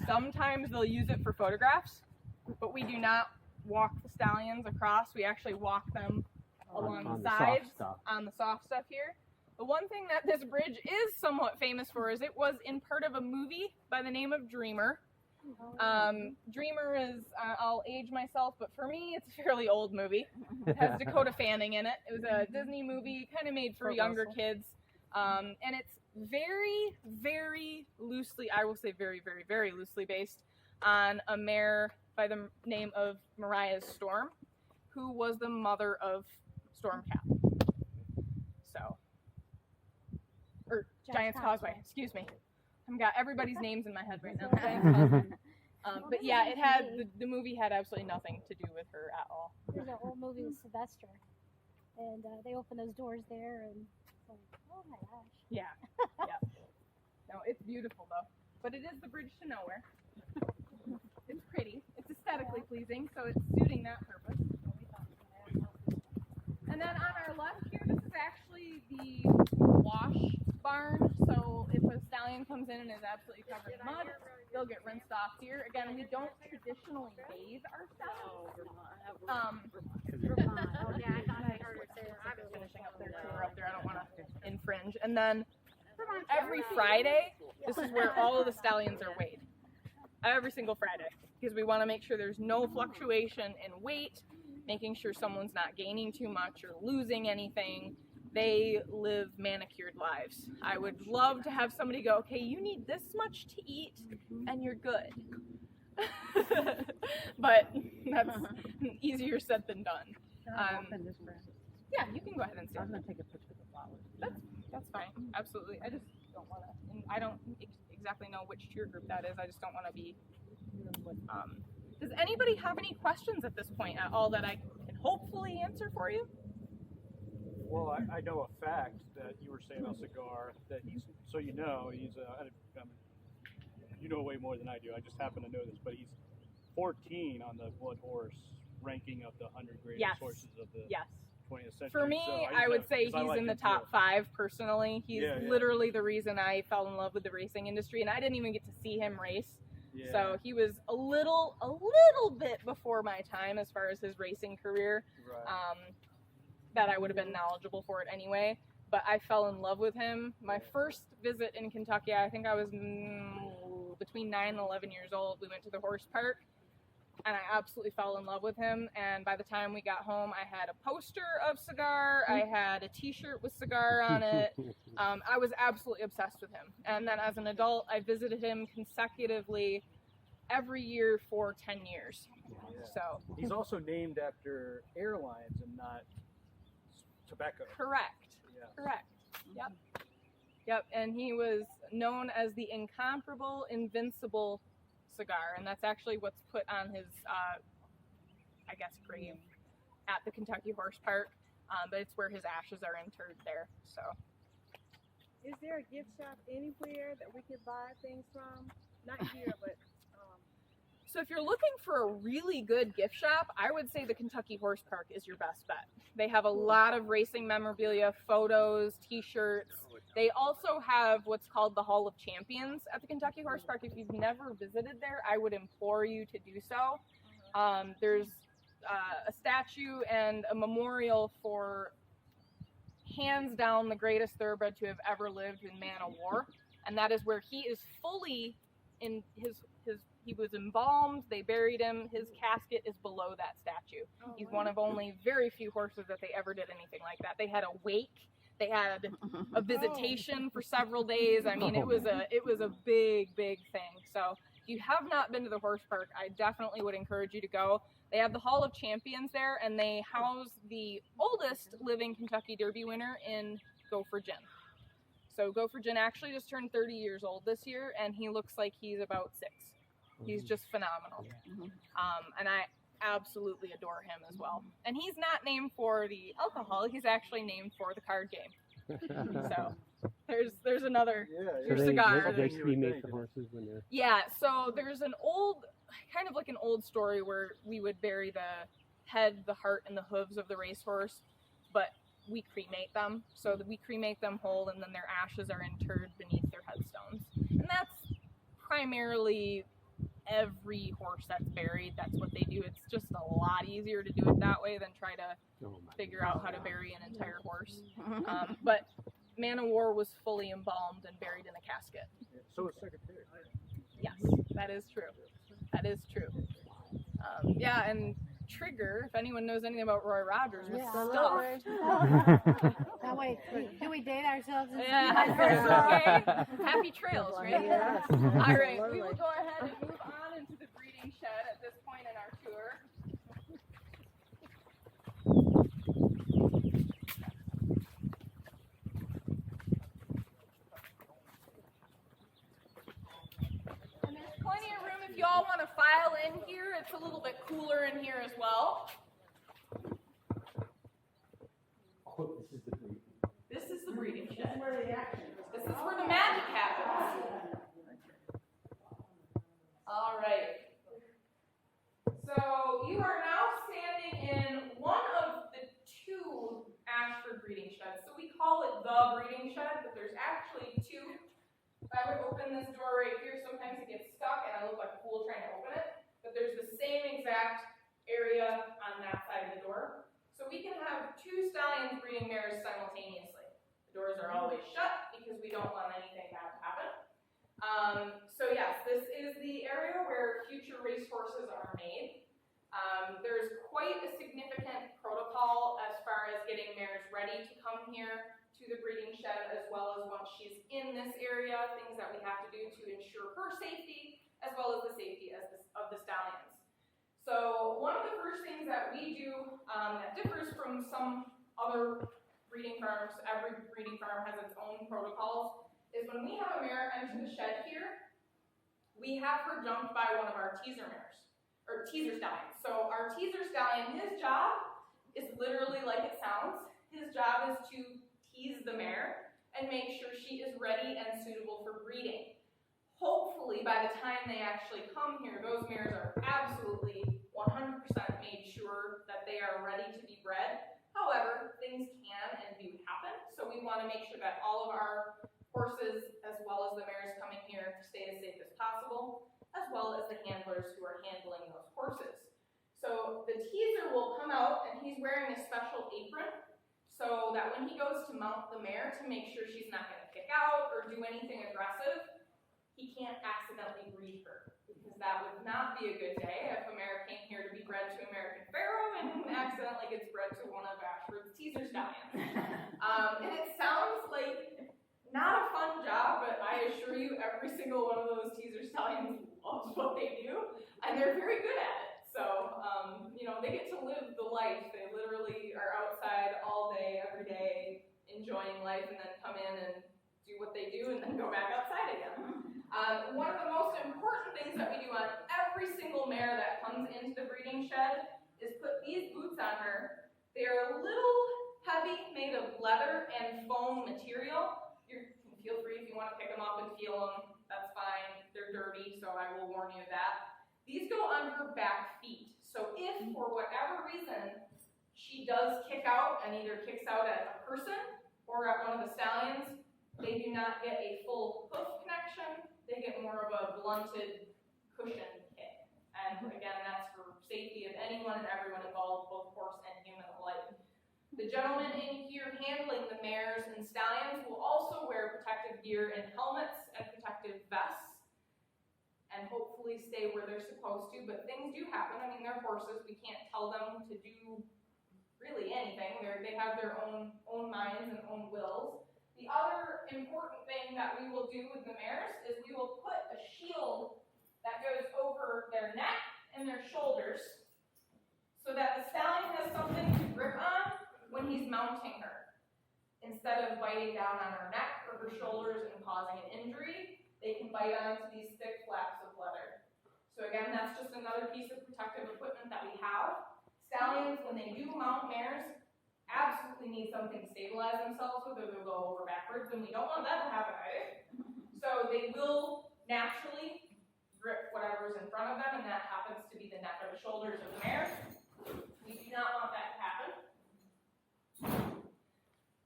A: Sometimes they'll use it for photographs, but we do not walk the stallions across. We actually walk them along
F: on
A: the
F: the
A: sides
F: soft stuff.
A: on the soft stuff here. the one thing that this bridge is somewhat famous for is it was in part of a movie by the name of Dreamer. Dreamer is, I'll age myself, but for me, it's a fairly old movie. It has Dakota Fanning in it. It was a Disney movie, kind of made for younger kids. And it's very, very loosely, I will say very, very, very loosely based on a mare by the name of Mariah's Storm, who was the mother of Stormcap. So, or Giant's Causeway, excuse me. I've got everybody's names in my head right now. Giant's Causeway. But yeah, it had, the movie had absolutely nothing to do with her at all.
E: There's an old movie with Sylvester, and they open those doors there, and it's like, oh my gosh.
A: Yeah, yeah. No, it's beautiful though. But it is the bridge to nowhere. It's pretty. It's aesthetically pleasing, so it's suiting that purpose. And then on our left here, this is actually the wash barn. So if a stallion comes in and is absolutely covered in mud, they'll get rinsed off here. Again, we don't traditionally bathe our stallions.
E: Yeah, I thought I heard it there.
A: I'm just finishing up their tour up there. I don't want to infringe. And then every Friday, this is where all of the stallions are weighed. Every single Friday, because we want to make sure there's no fluctuation in weight, making sure someone's not gaining too much or losing anything. They live manicured lives. I would love to have somebody go, okay, you need this much to eat and you're good. But that's easier said than done. Yeah, you can go ahead and stand.
D: I'm gonna take a picture of the flowers.
A: That's fine. Absolutely. I just don't want to, I don't exactly know which cheer group that is. I just don't want to be, does anybody have any questions at this point at all that I can hopefully answer for you?
H: Well, I know a fact that you were saying about Cigar, that he's, so you know, you know way more than I do. I just happen to know this, but he's 14 on the Blood Horse ranking of the 100 greatest
A: Yes.
H: horses of the
A: Yes.
H: 20th century.
A: For me,
H: So
A: I would say
H: because I
A: he's
H: like
A: in the
H: him
A: top
H: too.
A: 5 personally. He's
H: Yeah, yeah.
A: literally the reason I fell in love with the racing industry, and I didn't even get to see him race.
H: Yeah.
A: So he was a little bit before my time as far as his racing career.
H: Right.
A: That I would have been knowledgeable for it anyway. But I fell in love with him. My first visit in Kentucky, I think I was between 9 and 11 years old. We went to the horse park, and I absolutely fell in love with him. And by the time we got home, I had a poster of Cigar. I had a T-shirt with Cigar on it. I was absolutely obsessed with him. And then as an adult, I visited him consecutively every year for 10 years.
H: Yeah.
A: So
H: He's also named after airlines and not tobacco.
A: correct.
H: Yeah.
A: Correct. Yep. Yep. And he was known as the incomparable, invincible Cigar, and that's actually what's put on his, I guess, grave at the Kentucky Horse Park. But it's where his ashes are interred there. So.
I: Is there a gift shop anywhere that we could buy things from? Not here, but
A: So if you're looking for a really good gift shop, I would say the Kentucky Horse Park is your best bet. They have a lot of racing memorabilia, photos, T-shirts. They also have what's called the Hall of Champions at the Kentucky Horse Park. If you've never visited there, I would implore you to do so. There's a statue and a memorial for hands down the greatest thoroughbred to have ever lived in Man o' War, and that is where he is fully in his he was embalmed, they buried him, his casket is below that statue. He's one of only very few horses that they ever did anything like that. They had a wake, they had a visitation for several days. I mean, it was a big thing. So if you have not been to the horse park, I definitely would encourage you to go. They have the Hall of Champions there, and they house the oldest living Kentucky Derby winner in Gopher Gin. So Gopher Gin actually just turned 30 years old this year, and he looks like he's about 6. He's just phenomenal. And I absolutely adore him as well. And he's not named for the alcohol, he's actually named for the card game. So there's another your cigar.
F: They cremate the horses when they're...
A: Yeah, so there's an old, kind of like an old story where we would bury the head, the heart, and the hooves of the racehorse, but we cremate them. So that we cremate them whole, and then their ashes are interred beneath their headstones. And that's primarily every horse that's buried. That's what they do. It's just a lot easier to do it that way than try to figure out how to bury an entire horse. But Man o' War was fully embalmed and buried in a casket.
H: So is Secretary.
A: Yes, that is true. That is true. Yeah, and Trigger, if anyone knows anything about Roy Rogers, was stuffed.
B: Now wait, do we date ourselves?
A: Yeah, okay. Happy trails, right?
I: Yes.
A: All right, we will go ahead and move on into the breeding shed at this point in our tour. And there's plenty of room if y'all want to file in here. It's a little bit cooler in here as well.
F: Oh, this is the breed.
A: This is the breeding shed. This is where the magic happens. All right. So you are now standing in one of the two Ashford breeding sheds. So we call it the breeding shed, but there's actually two. If I would open this door right here, sometimes it gets stuck and I look like a fool trying to open it. But there's the same exact area on that side of the door. So we can have two stallions breeding mares simultaneously. The doors are always shut because we don't want anything bad to happen. So yes, this is the area where future racehorses are made. There's quite a significant protocol as far as getting mares ready to come here to the breeding shed, as well as once she's in this area, things that we have to do to ensure her safety, as well as the safety of the stallions. So one of the first things that we do that differs from some other breeding farms, every breeding farm has its own protocols, is when we have a mare enter the shed here, we have her jumped by one of our teaser mares, or teaser stallions. So our teaser stallion, his job is literally like it sounds. His job is to tease the mare and make sure she is ready and suitable for breeding. Hopefully, by the time they actually come here, those mares are absolutely 100% made sure that they are ready to be bred. However, things can and do happen, so we want to make sure that all of our horses, as well as the mares coming here, stay as safe as possible, as well as the handlers who are handling those horses. So the teaser will come out, and he's wearing a special apron, so that when he goes to mount the mare to make sure she's not going to kick out or do anything aggressive, he can't accidentally breed her, because that would not be a good day if a mare came here to be bred to American Pharoah and accidentally gets bred to one of Ashford's teaser stallions. And it sounds like not a fun job, but I assure you every single one of those teaser stallions loves what they do, and they're very good at it. So, they get to live the life. They literally are outside all day, every day, enjoying life, and then come in and do what they do, and then go back outside again. One of the most important things that we do on every single mare that comes into the breeding shed is put these boots on her. They are a little heavy, made of leather and foam material. You can feel free if you want to pick them up and feel them, that's fine. They're dirty, so I will warn you of that. These go on her back feet. So if, for whatever reason, she does kick out and either kicks out at a person or at one of the stallions, they do not get a full hoof connection. They get more of a blunted cushion kick. And again, that's for safety of anyone and everyone involved, both horse and human alike. The gentlemen in here handling the mares and stallions will also wear protective gear and helmets and protective vests, and hopefully stay where they're supposed to, but things do happen. I mean, they're horses. We can't tell them to do really anything. They have their own minds and own wills. The other important thing that we will do with the mares is we will put a shield that goes over their neck and their shoulders so that the stallion has something to grip on when he's mounting her. Instead of biting down on her neck or her shoulders and causing an injury, they can bite onto these thick flaps of leather. So again, that's just another piece of protective equipment that we have. Stallions, when they do mount mares, absolutely need something to stabilize themselves with, or they'll go over backwards, and we don't want that to happen either. So they will naturally grip whatever's in front of them, and that happens to be the neck or the shoulders of the mare. We do not want that to happen.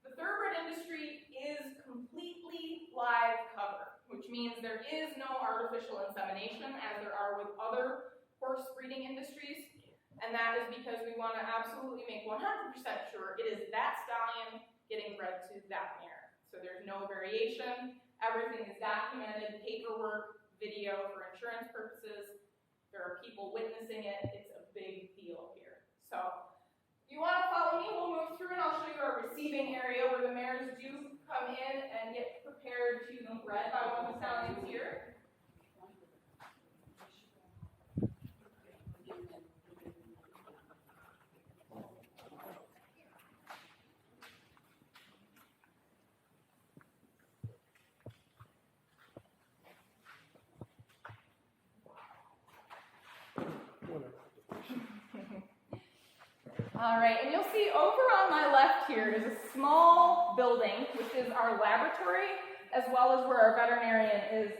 A: The thoroughbred industry is completely live cover, which means there is no artificial insemination as there are with other horse breeding industries, and that is because we want to absolutely make 100% sure it is that stallion getting bred to that mare. So no variation. Everything is documented, paperwork, video for insurance purposes. There are people witnessing it. It's a big deal here. So if you want to follow me, we'll move through and I'll show you our receiving area where the mares do come in and get prepared to be bred by one of the stallions here. All right, and you'll see over on my left here is a small building, which is our laboratory, as well as where our veterinarian is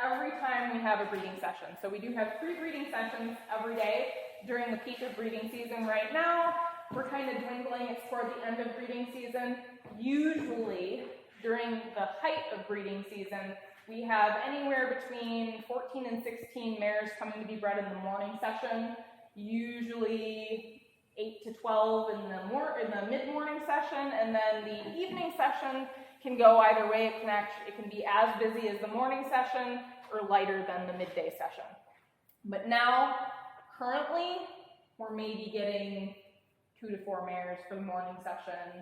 A: every time we have a breeding session. So we do have 3 breeding sessions every day during the peak of breeding season. Right now, we're kind of dwindling. It's toward the end of breeding season. Usually, during the height of breeding season, we have anywhere between 14 and 16 mares coming to be bred in the morning session, usually 8 to 12 in the mid-morning session, and then the evening session can go either way. It can be as busy as the morning session or lighter than the midday session. But now, currently, we're maybe getting 2 to 4 mares for the morning session,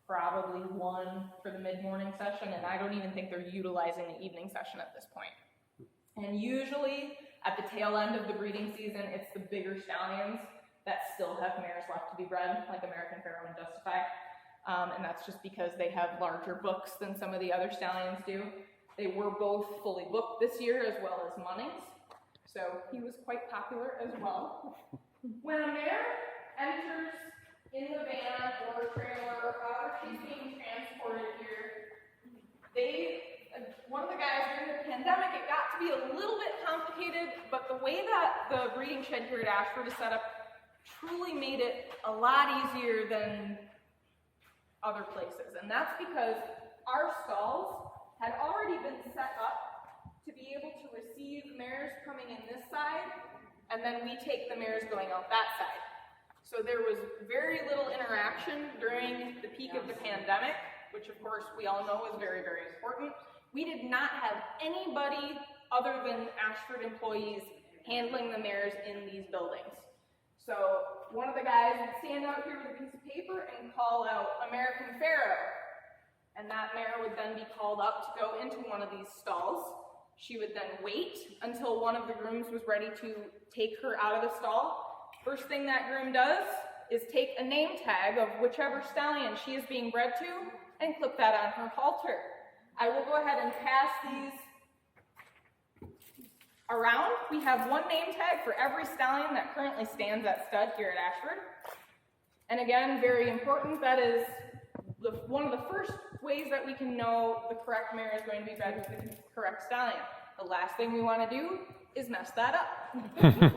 A: probably 1 for the mid-morning session, and I don't even think they're utilizing the evening session at this point. And usually, at the tail end of the breeding season, it's the bigger stallions that still have mares left to be bred, like American Pharoah and Justify. And that's just because they have larger books than some of the other stallions do. They were both fully booked this year, as well as Munnings. So he was quite popular as well. When a mare enters in the van or trailer, or however she's being transported here, one of the guys during the pandemic, it got to be a little bit complicated, but the way that the breeding shed here at Ashford is set up truly made it a lot easier than other places. And that's because our stalls had already been set up to be able to receive mares coming in this side, and then we take the mares going out that side. So there was very little interaction during the peak of the pandemic, which of course we all know is very, very important. We did not have anybody other than Ashford employees handling the mares in these buildings. So one of the guys would stand out here with a piece of paper and call out American Pharoah. And that mare would then be called up to go into one of these stalls. She would then wait until one of the grooms was ready to take her out of the stall. First thing that groom does is take a name tag of whichever stallion she is being bred to and clip that on her halter. I will go ahead and pass these around. We have 1 name tag for every stallion that currently stands at stud here at Ashford. And again, very important, that is one of the first ways that we can know the correct mare is going to be bred with the correct stallion. The last thing we want to do is mess that up.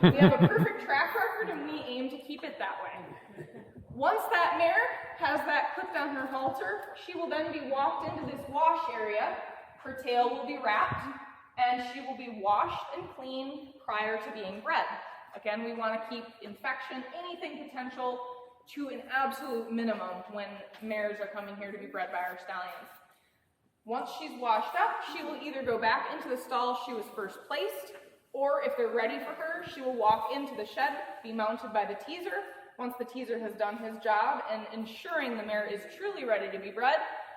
A: We have a perfect track record and we aim to keep it that way. Once that mare has that clipped on her halter, she will then be walked into this wash area. Her tail will be wrapped, and she will be washed and cleaned prior to being bred. Again, we want to keep infection, anything potential, to an absolute minimum when mares are coming here to be bred by our stallions. Once she's washed up, she will either go back into the stall she was first placed, or if they're ready for her, she will walk into the shed, be mounted by the teaser. Once the teaser has done his job and ensuring the mare is truly ready to be bred,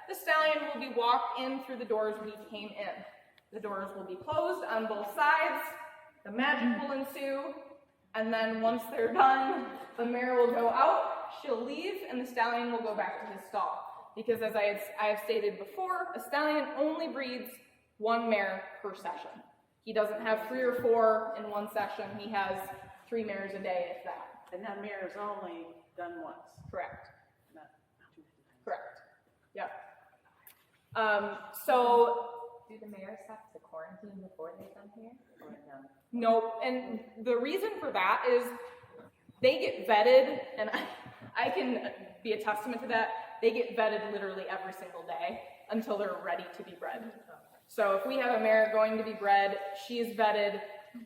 A: the stallion will be walked in through the doors we came in. The doors will be closed on both sides, the magic will ensue, and then once they're done, the mare will go out, she'll leave, and the stallion will go back to his stall. Because as I have stated before, a stallion only breeds 1 mare per session. He doesn't have 3 or 4 in one session, he has 3 mares a day, if that.
D: And that mare is only done once.
A: Correct.
D: Not 2 times.
A: Correct. Yep. So
G: Do the mares have to quarantine before they come here? Or no?
A: nope. And the reason for that is they get vetted, and I can be a testament to that. They get vetted literally every single day until they're ready to be bred. So if we have a mare going to be bred, she is vetted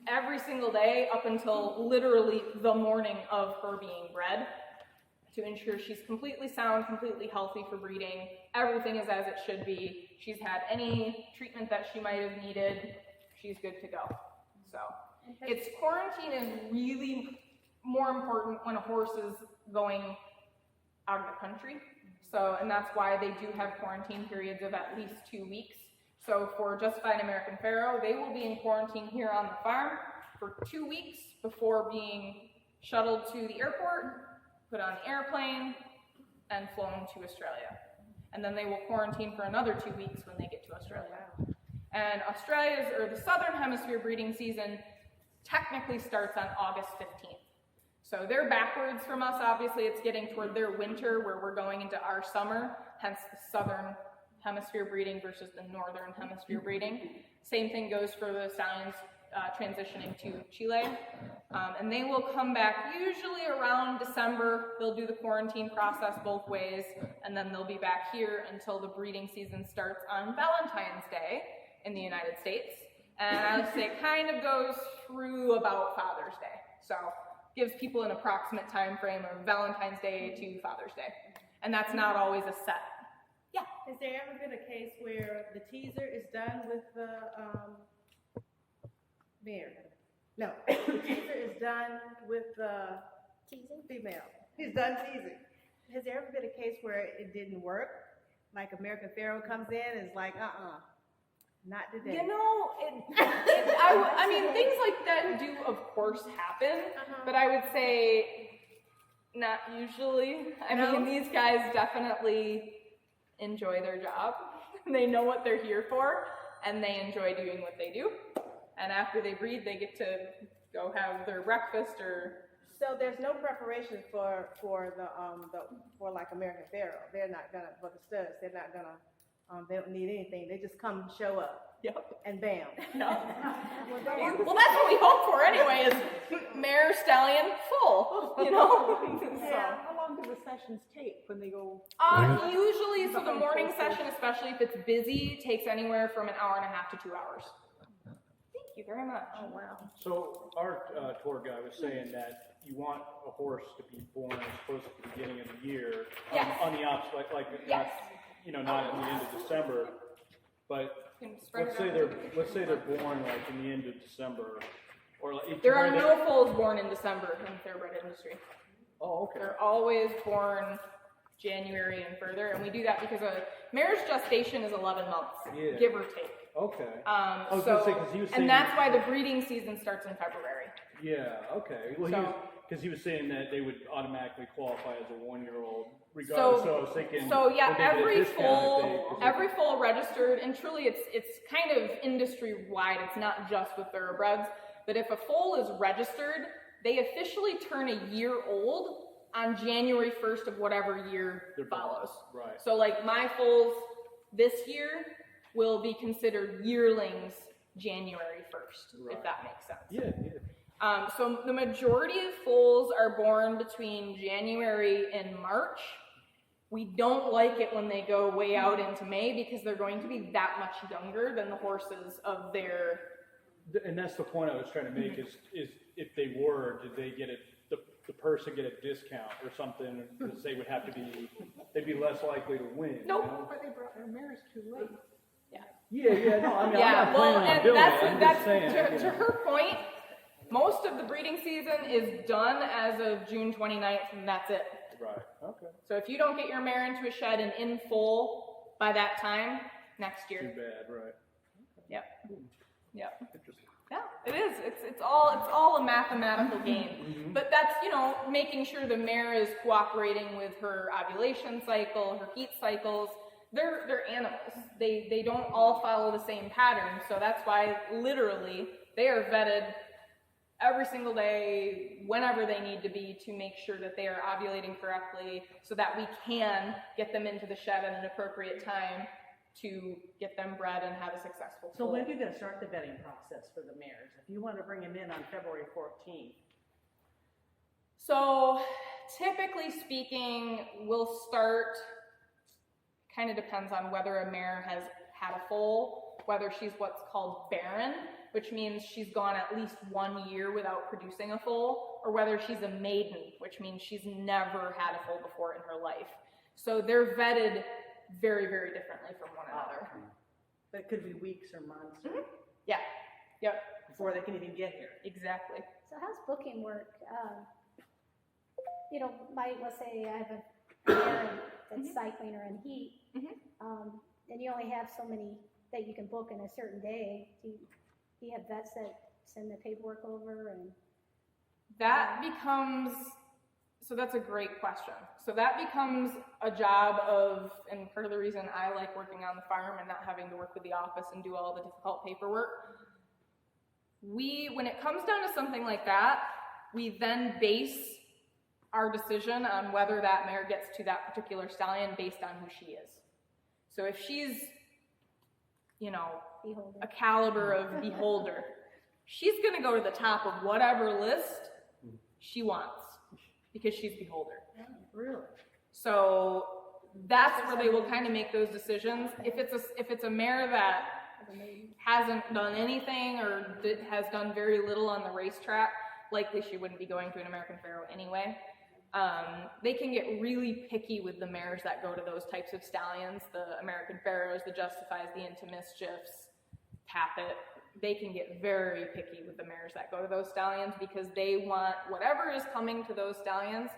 A: every single day up until literally the morning of her being bred to ensure she's completely sound, completely healthy for breeding. Everything is as it should be. She's had any treatment that she might have needed. She's good to go. So it's quarantine is really more important when a horse is going out of the country. So, and that's why they do have quarantine periods of at least 2 weeks. So for Justified American Pharoah, they will be in quarantine here on the farm for 2 weeks before being shuttled to the airport, put on the airplane, and flown to Australia. And then they will quarantine for another 2 weeks when they get to Australia. And Australia's, or the Southern Hemisphere breeding season technically starts on August 15th. So they're backwards from us. Obviously, it's getting toward their winter where we're going into our summer, hence the Southern Hemisphere breeding versus the Northern Hemisphere breeding. Same thing goes for the stallions transitioning to Chile. And they will come back usually around December. They'll do the quarantine process both ways, and then they'll be back here until the breeding season starts on Valentine's Day in the United States. And I would say it kind of goes through about Father's Day. So gives people an approximate time frame of Valentine's Day to Father's Day. And that's not always a set. Yeah.
I: Has there ever been a case where the teaser is done with the mare? No, the teaser is done with the female. He's done teasing. Has there ever been a case where it didn't work? Like American Pharoah comes in and is like, not today.
A: You know, I mean, things like that do, of course, happen, but I would say not usually. I mean, these guys definitely enjoy their job. They know what they're here for, and they enjoy doing what they do. And after they breed, they get to go have their breakfast or.
I: So there's no preparation for like American Pharoah. They're not gonna, for the studs, they're not gonna. They don't need anything. They just come, show up, and bam.
A: No. Well, that's what we hope for anyway, is mare, stallion, full, you know?
D: Yeah, how long do the sessions take when they go?
A: Usually, so the morning session, especially if it's busy, takes anywhere from an hour and a half to 2 hours. Thank you very much.
I: Oh, wow.
H: So our tour guide was saying that you want a horse to be born as close to the beginning of the year.
A: Yes.
H: On the opposite, like
A: Yes.
H: not at the end of December, but let's say they're born like in the end of December, or like
A: there are no foals born in December in the thoroughbred industry.
H: Oh, okay.
A: They're always born January and further, and we do that because a mare's gestation is 11 months, give or take.
H: Okay.
A: I
H: was gonna say, 'cause he was saying,
A: and that's why the breeding season starts in February.
H: Yeah. Okay. Well,
A: So,
H: he was saying that they would automatically qualify as a 1-year-old, regardless. So I was thinking.
A: So yeah,
H: would they get a discount
A: every foal registered, and truly it's kind of industry wide. It's not just with thoroughbreds, but if a foal is registered, they officially turn a year old on January 1st of whatever year follows.
H: Right.
A: So like my foals this year will be considered yearlings January 1st, if that makes sense.
H: Yeah.
A: So the majority of foals are born between January and March. We don't like it when they go way out into May because they're going to be that much younger than the horses of their.
H: And that's the point I was trying to make is if they were, did they get the person get a discount or something? Because they would have to be, they'd be less likely to win.
A: Nope.
H: You know?
D: But they brought their mares too late.
H: Yeah. No, I mean,
A: Yeah,
H: I'm not
A: well,
H: planning on
A: and
H: doing
A: that's
H: it. I'm just saying.
A: to her point. Most of the breeding season is done as of June 29th, and that's it.
H: Right. Okay.
A: So if you don't get your mare into a shed and in full by that time, next year.
H: Too bad, right?
A: Yep.
H: Interesting.
A: Yeah, it is. It's all a mathematical game. But that's, making sure the mare is cooperating with her ovulation cycle, her heat cycles. They're animals. They don't all follow the same pattern. So that's why literally they are vetted every single day, whenever they need to be, to make sure that they are ovulating correctly so that we can get them into the shed at an appropriate time to get them bred and have a successful
D: So
A: foal.
D: when are you going to start the vetting process for the mares? If you want to bring them in on February 14th.
A: So typically speaking, we'll start, kind of depends on whether a mare has had a foal, whether she's what's called barren, which means she's gone at least 1 year without producing a foal, or whether she's a maiden, which means she's never had a foal before in her life. So they're vetted very, very differently from one another.
I: But it could be weeks or months
A: Yeah, yep,
I: before they can even get here.
A: exactly.
E: So how's booking work? You know, let's say I have a mare that's cycling or in heat, and you only have so many that you can book in a certain day. Do you have vets that send the paperwork over and?
A: That becomes, so that's a great question. So that becomes a job of, and part of the reason I like working on the farm and not having to work with the office and do all the difficult paperwork. When it comes down to something like that, we then base our decision on whether that mare gets to that particular stallion based on who she is. So if she's, you know,
E: Beholder.
A: a caliber of beholder, she's gonna go to the top of whatever list she wants because she's beholder.
I: Really?
A: So that's where they will kind of make those decisions. If it's a mare that hasn't done anything or has done very little on the racetrack, likely she wouldn't be going to an American Pharoah anyway. They can get really picky with the mares that go to those types of stallions, the American Pharoahs, the Justifies, the Into Mischiefs, Tappet. They can get very picky with the mares that go to those stallions because they want whatever is coming to those stallions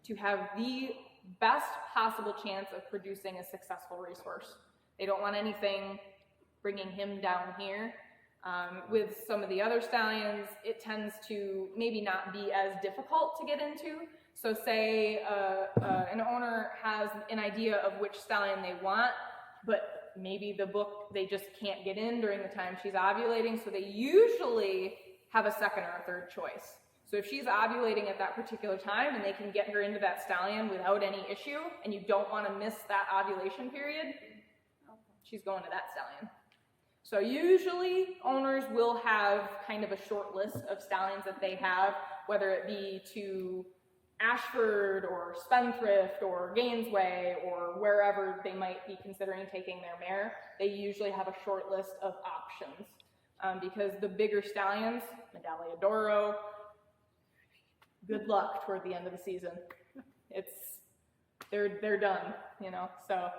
A: to have the best possible chance of producing a successful racehorse. They don't want anything bringing him down here. With some of the other stallions, it tends to maybe not be as difficult to get into. So say an owner has an idea of which stallion they want, but maybe the book they just can't get in during the time she's ovulating, so they usually have a second or a third choice. So if she's ovulating at that particular time and they can get her into that stallion without any issue, and you don't want to miss that ovulation period, she's going to that stallion. So usually owners will have kind of a short list of stallions that they have, whether it be to Ashford or Spendthrift or Gainesway or wherever they might be considering taking their mare. They usually have a short list of options because the bigger stallions, Medaglia d'Oro, good luck toward the end of the season. They're done, you know. So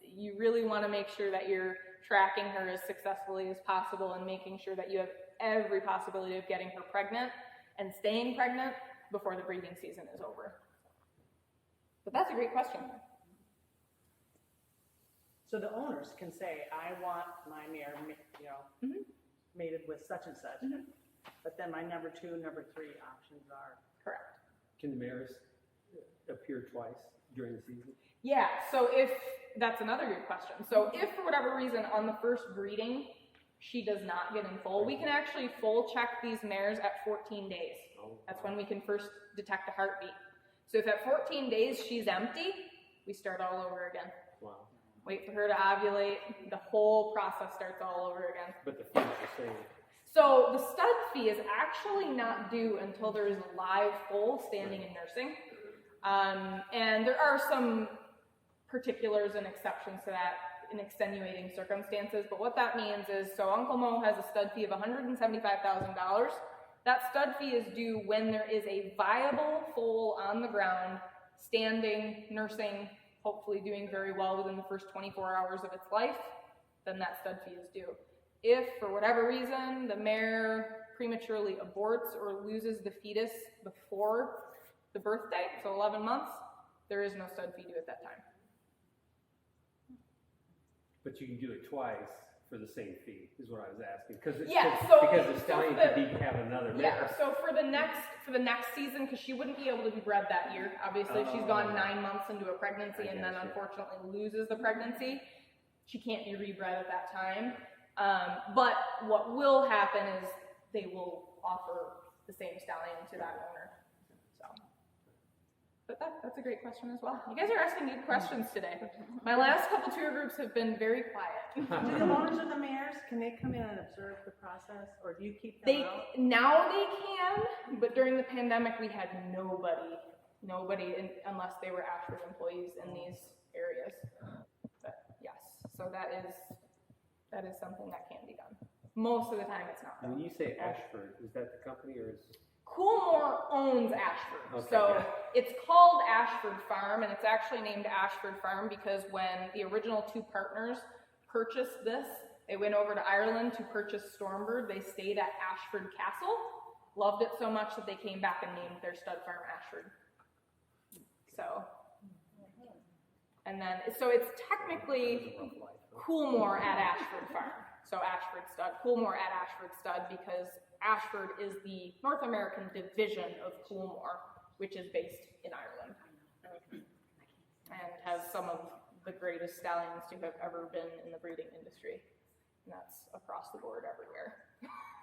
A: you really want to make sure that you're tracking her as successfully as possible and making sure that you have every possibility of getting her pregnant and staying pregnant before the breeding season is over. But that's a great question.
I: So the owners can say, I want my mare, mated with such and such. But then my number 2, number 3 options are.
A: Correct.
F: Can the mares appear twice during the season?
A: Yeah, so that's another good question. So if for whatever reason on the first breeding, she does not get in foal, we can actually foal check these mares at 14 days. That's when we can first detect a heartbeat. So if at 14 days she's empty, we start all over again.
F: Wow.
A: Wait for her to ovulate. The whole process starts all over again.
F: But the fee's the same.
A: So the stud fee is actually not due until there is a live foal standing and nursing. And there are some particulars and exceptions to that in extenuating circumstances. But what that means is, so Uncle Mo has a stud fee of $175,000. That stud fee is due when there is a viable foal on the ground, standing, nursing, hopefully doing very well within the first 24 hours of its life, then that stud fee is due. If, for whatever reason, the mare prematurely aborts or loses the fetus before the birthday, so 11 months, there is no stud fee due at that time.
F: But you can do it twice for the same fee, is what I was asking. Because the stallion could have another mare.
A: Yeah, so for the next season, because she wouldn't be able to be bred that year. Obviously, she's gone 9 months into a pregnancy and then unfortunately loses the pregnancy. She can't be rebred at that time. But what will happen is they will offer the same stallion to that owner. So, but that's a great question as well. You guys are asking good questions today. My last couple tour groups have been very quiet.
I: Do the owners of the mares, can they come in and observe the process, or do you keep them out?
A: Now they can, but during the pandemic we had nobody unless they were Ashford employees in these areas. But yes, so that is something that can be done. Most of the time it's not.
F: And when you say Ashford, is that the company or is?
A: Coolmore owns Ashford.
F: Okay,
A: So
F: yeah.
A: it's called Ashford Farm, and it's actually named Ashford Farm because when the original two partners purchased this, they went over to Ireland to purchase Stormbird. They stayed at Ashford Castle, loved it so much that they came back and named their stud farm Ashford. So, and then, so it's technically Coolmore at Ashford Farm. So Ashford Stud, Coolmore at Ashford Stud, because Ashford is the North American division of Coolmore, which is based in Ireland, and has some of the greatest stallions to have ever been in the breeding industry. And that's across the board everywhere.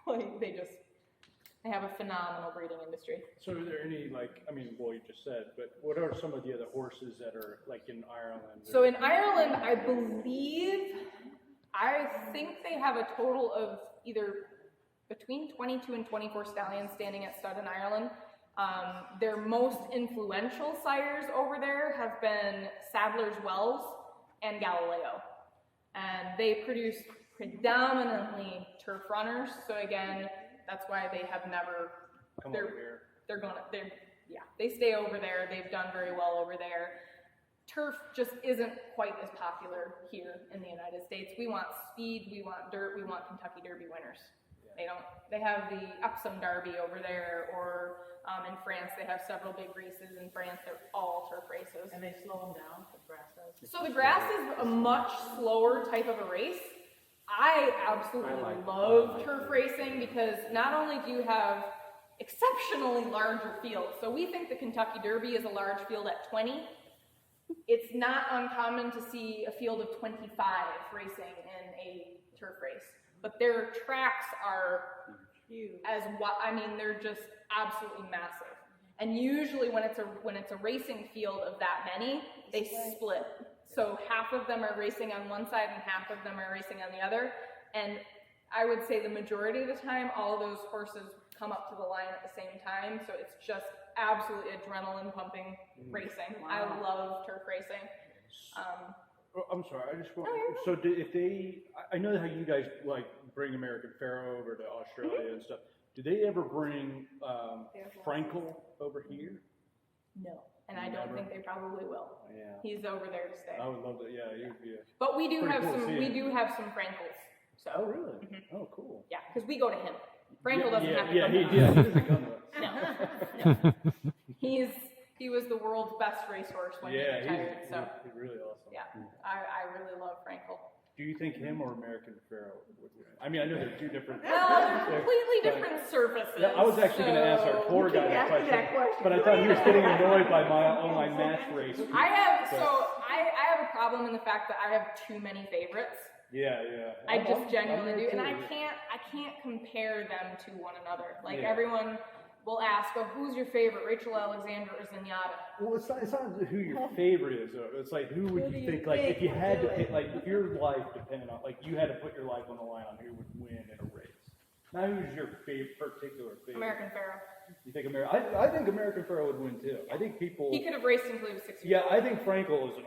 A: Like, they have a phenomenal breeding industry.
H: So are there any, like, I mean, well, you just said, but what are some of the other horses that are like in Ireland?
A: So in Ireland, I think they have a total of either between 22 and 24 stallions standing at stud in Ireland. Their most influential sires over there have been Sadler's Wells and Galileo. And they produce predominantly turf runners. So again, that's why they have never,
H: Come over here.
A: they stay over there. They've done very well over there. Turf just isn't quite as popular here in the United States. We want speed, we want dirt, we want Kentucky Derby winners. They have the Epsom Derby over there, or in France they have several big races. In France they're all turf races.
I: And they slow them down, the grass does.
A: So the grass is a much slower type of a race. I absolutely love turf racing because not only do you have exceptionally larger fields, so we think the Kentucky Derby is a large field at 20. It's not uncommon to see a field of 25 racing in a turf race, but their tracks are huge. They're just absolutely massive. And usually when it's a racing field of that many, they split. So half of them are racing on one side and half of them are racing on the other. And I would say the majority of the time, all of those horses come up to the line at the same time. So it's just absolutely adrenaline pumping racing. Wow. I love turf racing.
H: I'm sorry, I just want, so I know how you guys like bring American Pharoah over to Australia and stuff. Do they ever bring Frankel over here?
A: No. And I don't think they probably will.
H: Yeah.
A: He's over there to stay.
H: I would love to, yeah, he'd be
A: But we do
H: pretty
A: have
H: cool to see
A: we
H: him.
A: do have some Frankels. So
H: Oh, really? Oh, cool.
A: yeah, because we go to him. Frankel doesn't have to
H: yeah,
A: come
H: he,
A: to us.
H: yeah, he doesn't come to us.
A: No. He was the world's best racehorse when he retired.
H: He's really awesome.
A: Yeah, I really love Frankel.
H: Do you think him or American Pharoah would win? I mean, I know they're two different.
A: Well, they're completely different surfaces.
H: Yeah, I was actually going to ask our tour guide that question, but I thought he was getting annoyed by my online match race.
A: I have a problem in the fact that I have too many favorites.
H: Yeah.
A: I just genuinely do, and I can't compare them to one another. Like everyone will ask, "Oh, who's your favorite, Rachel Alexander or Zenyatta?"
H: Well, it's not who your favorite is, though. It's like, who would you think, like, if you had to pick, like, if your life depended on, like, you had to put your life on the line on who would win in a race. Now, who's your particular favorite?
A: American Pharoah.
H: You think I think American Pharoah would win, too. I think people...
A: He could have raced until he was 6 years old.
H: Yeah, I think Frankel is an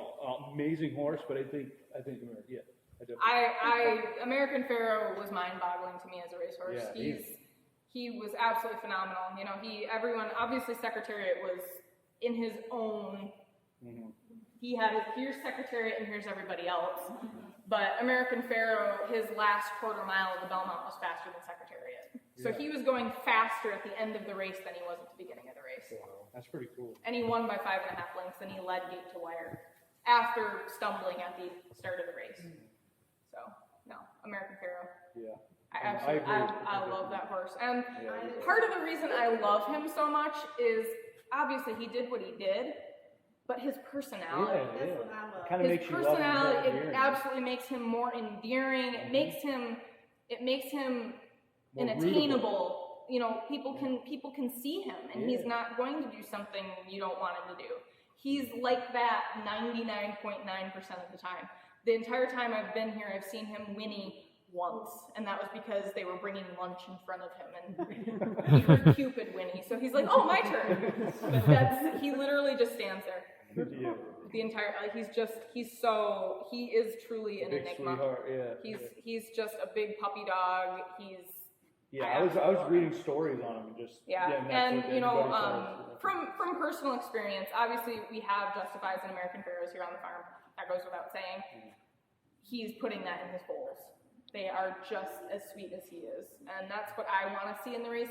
H: amazing horse, but I think American, yeah.
A: American Pharoah was mind-boggling to me as a racehorse.
H: Yeah,
A: he was absolutely phenomenal. You know, everyone, obviously Secretariat was in his own, he had here's Secretariat and here's everybody else. But American Pharoah, his last quarter mile of the Belmont was faster than Secretariat. So he was going faster at the end of the race than he was at the beginning of the race.
H: Wow, that's pretty cool.
A: And he won by 5.5 lengths, and he led gate to wire after stumbling at the start of the race. So, no, American Pharoah.
H: Yeah.
A: I love that horse. And part of the reason I love him so much is obviously he did what he did, but his personality.
H: Yeah.
I: That's what I love.
A: His personality, it absolutely makes him more endearing. It makes him
H: More
A: an attainable. You know, people can see him, and he's not going to do something you don't want him to do. He's like that 99.9% of the time. The entire time I've been here, I've seen him whinny once, and that was because they were bringing lunch in front of him, and he heard Cupid whinny, so he's like, "Oh, my turn!" But he literally just stands there. The entire, he is truly an
H: Big
A: enigma.
H: sweetheart, yeah.
A: He's just a big puppy dog.
H: I was reading stories on him and just
A: and you know, from personal experience, obviously we have Justifies and American Pharaohs here on the farm. That goes without saying. He's putting that in his bowls. They are just as sweet as he is, and that's what I want to see in the race.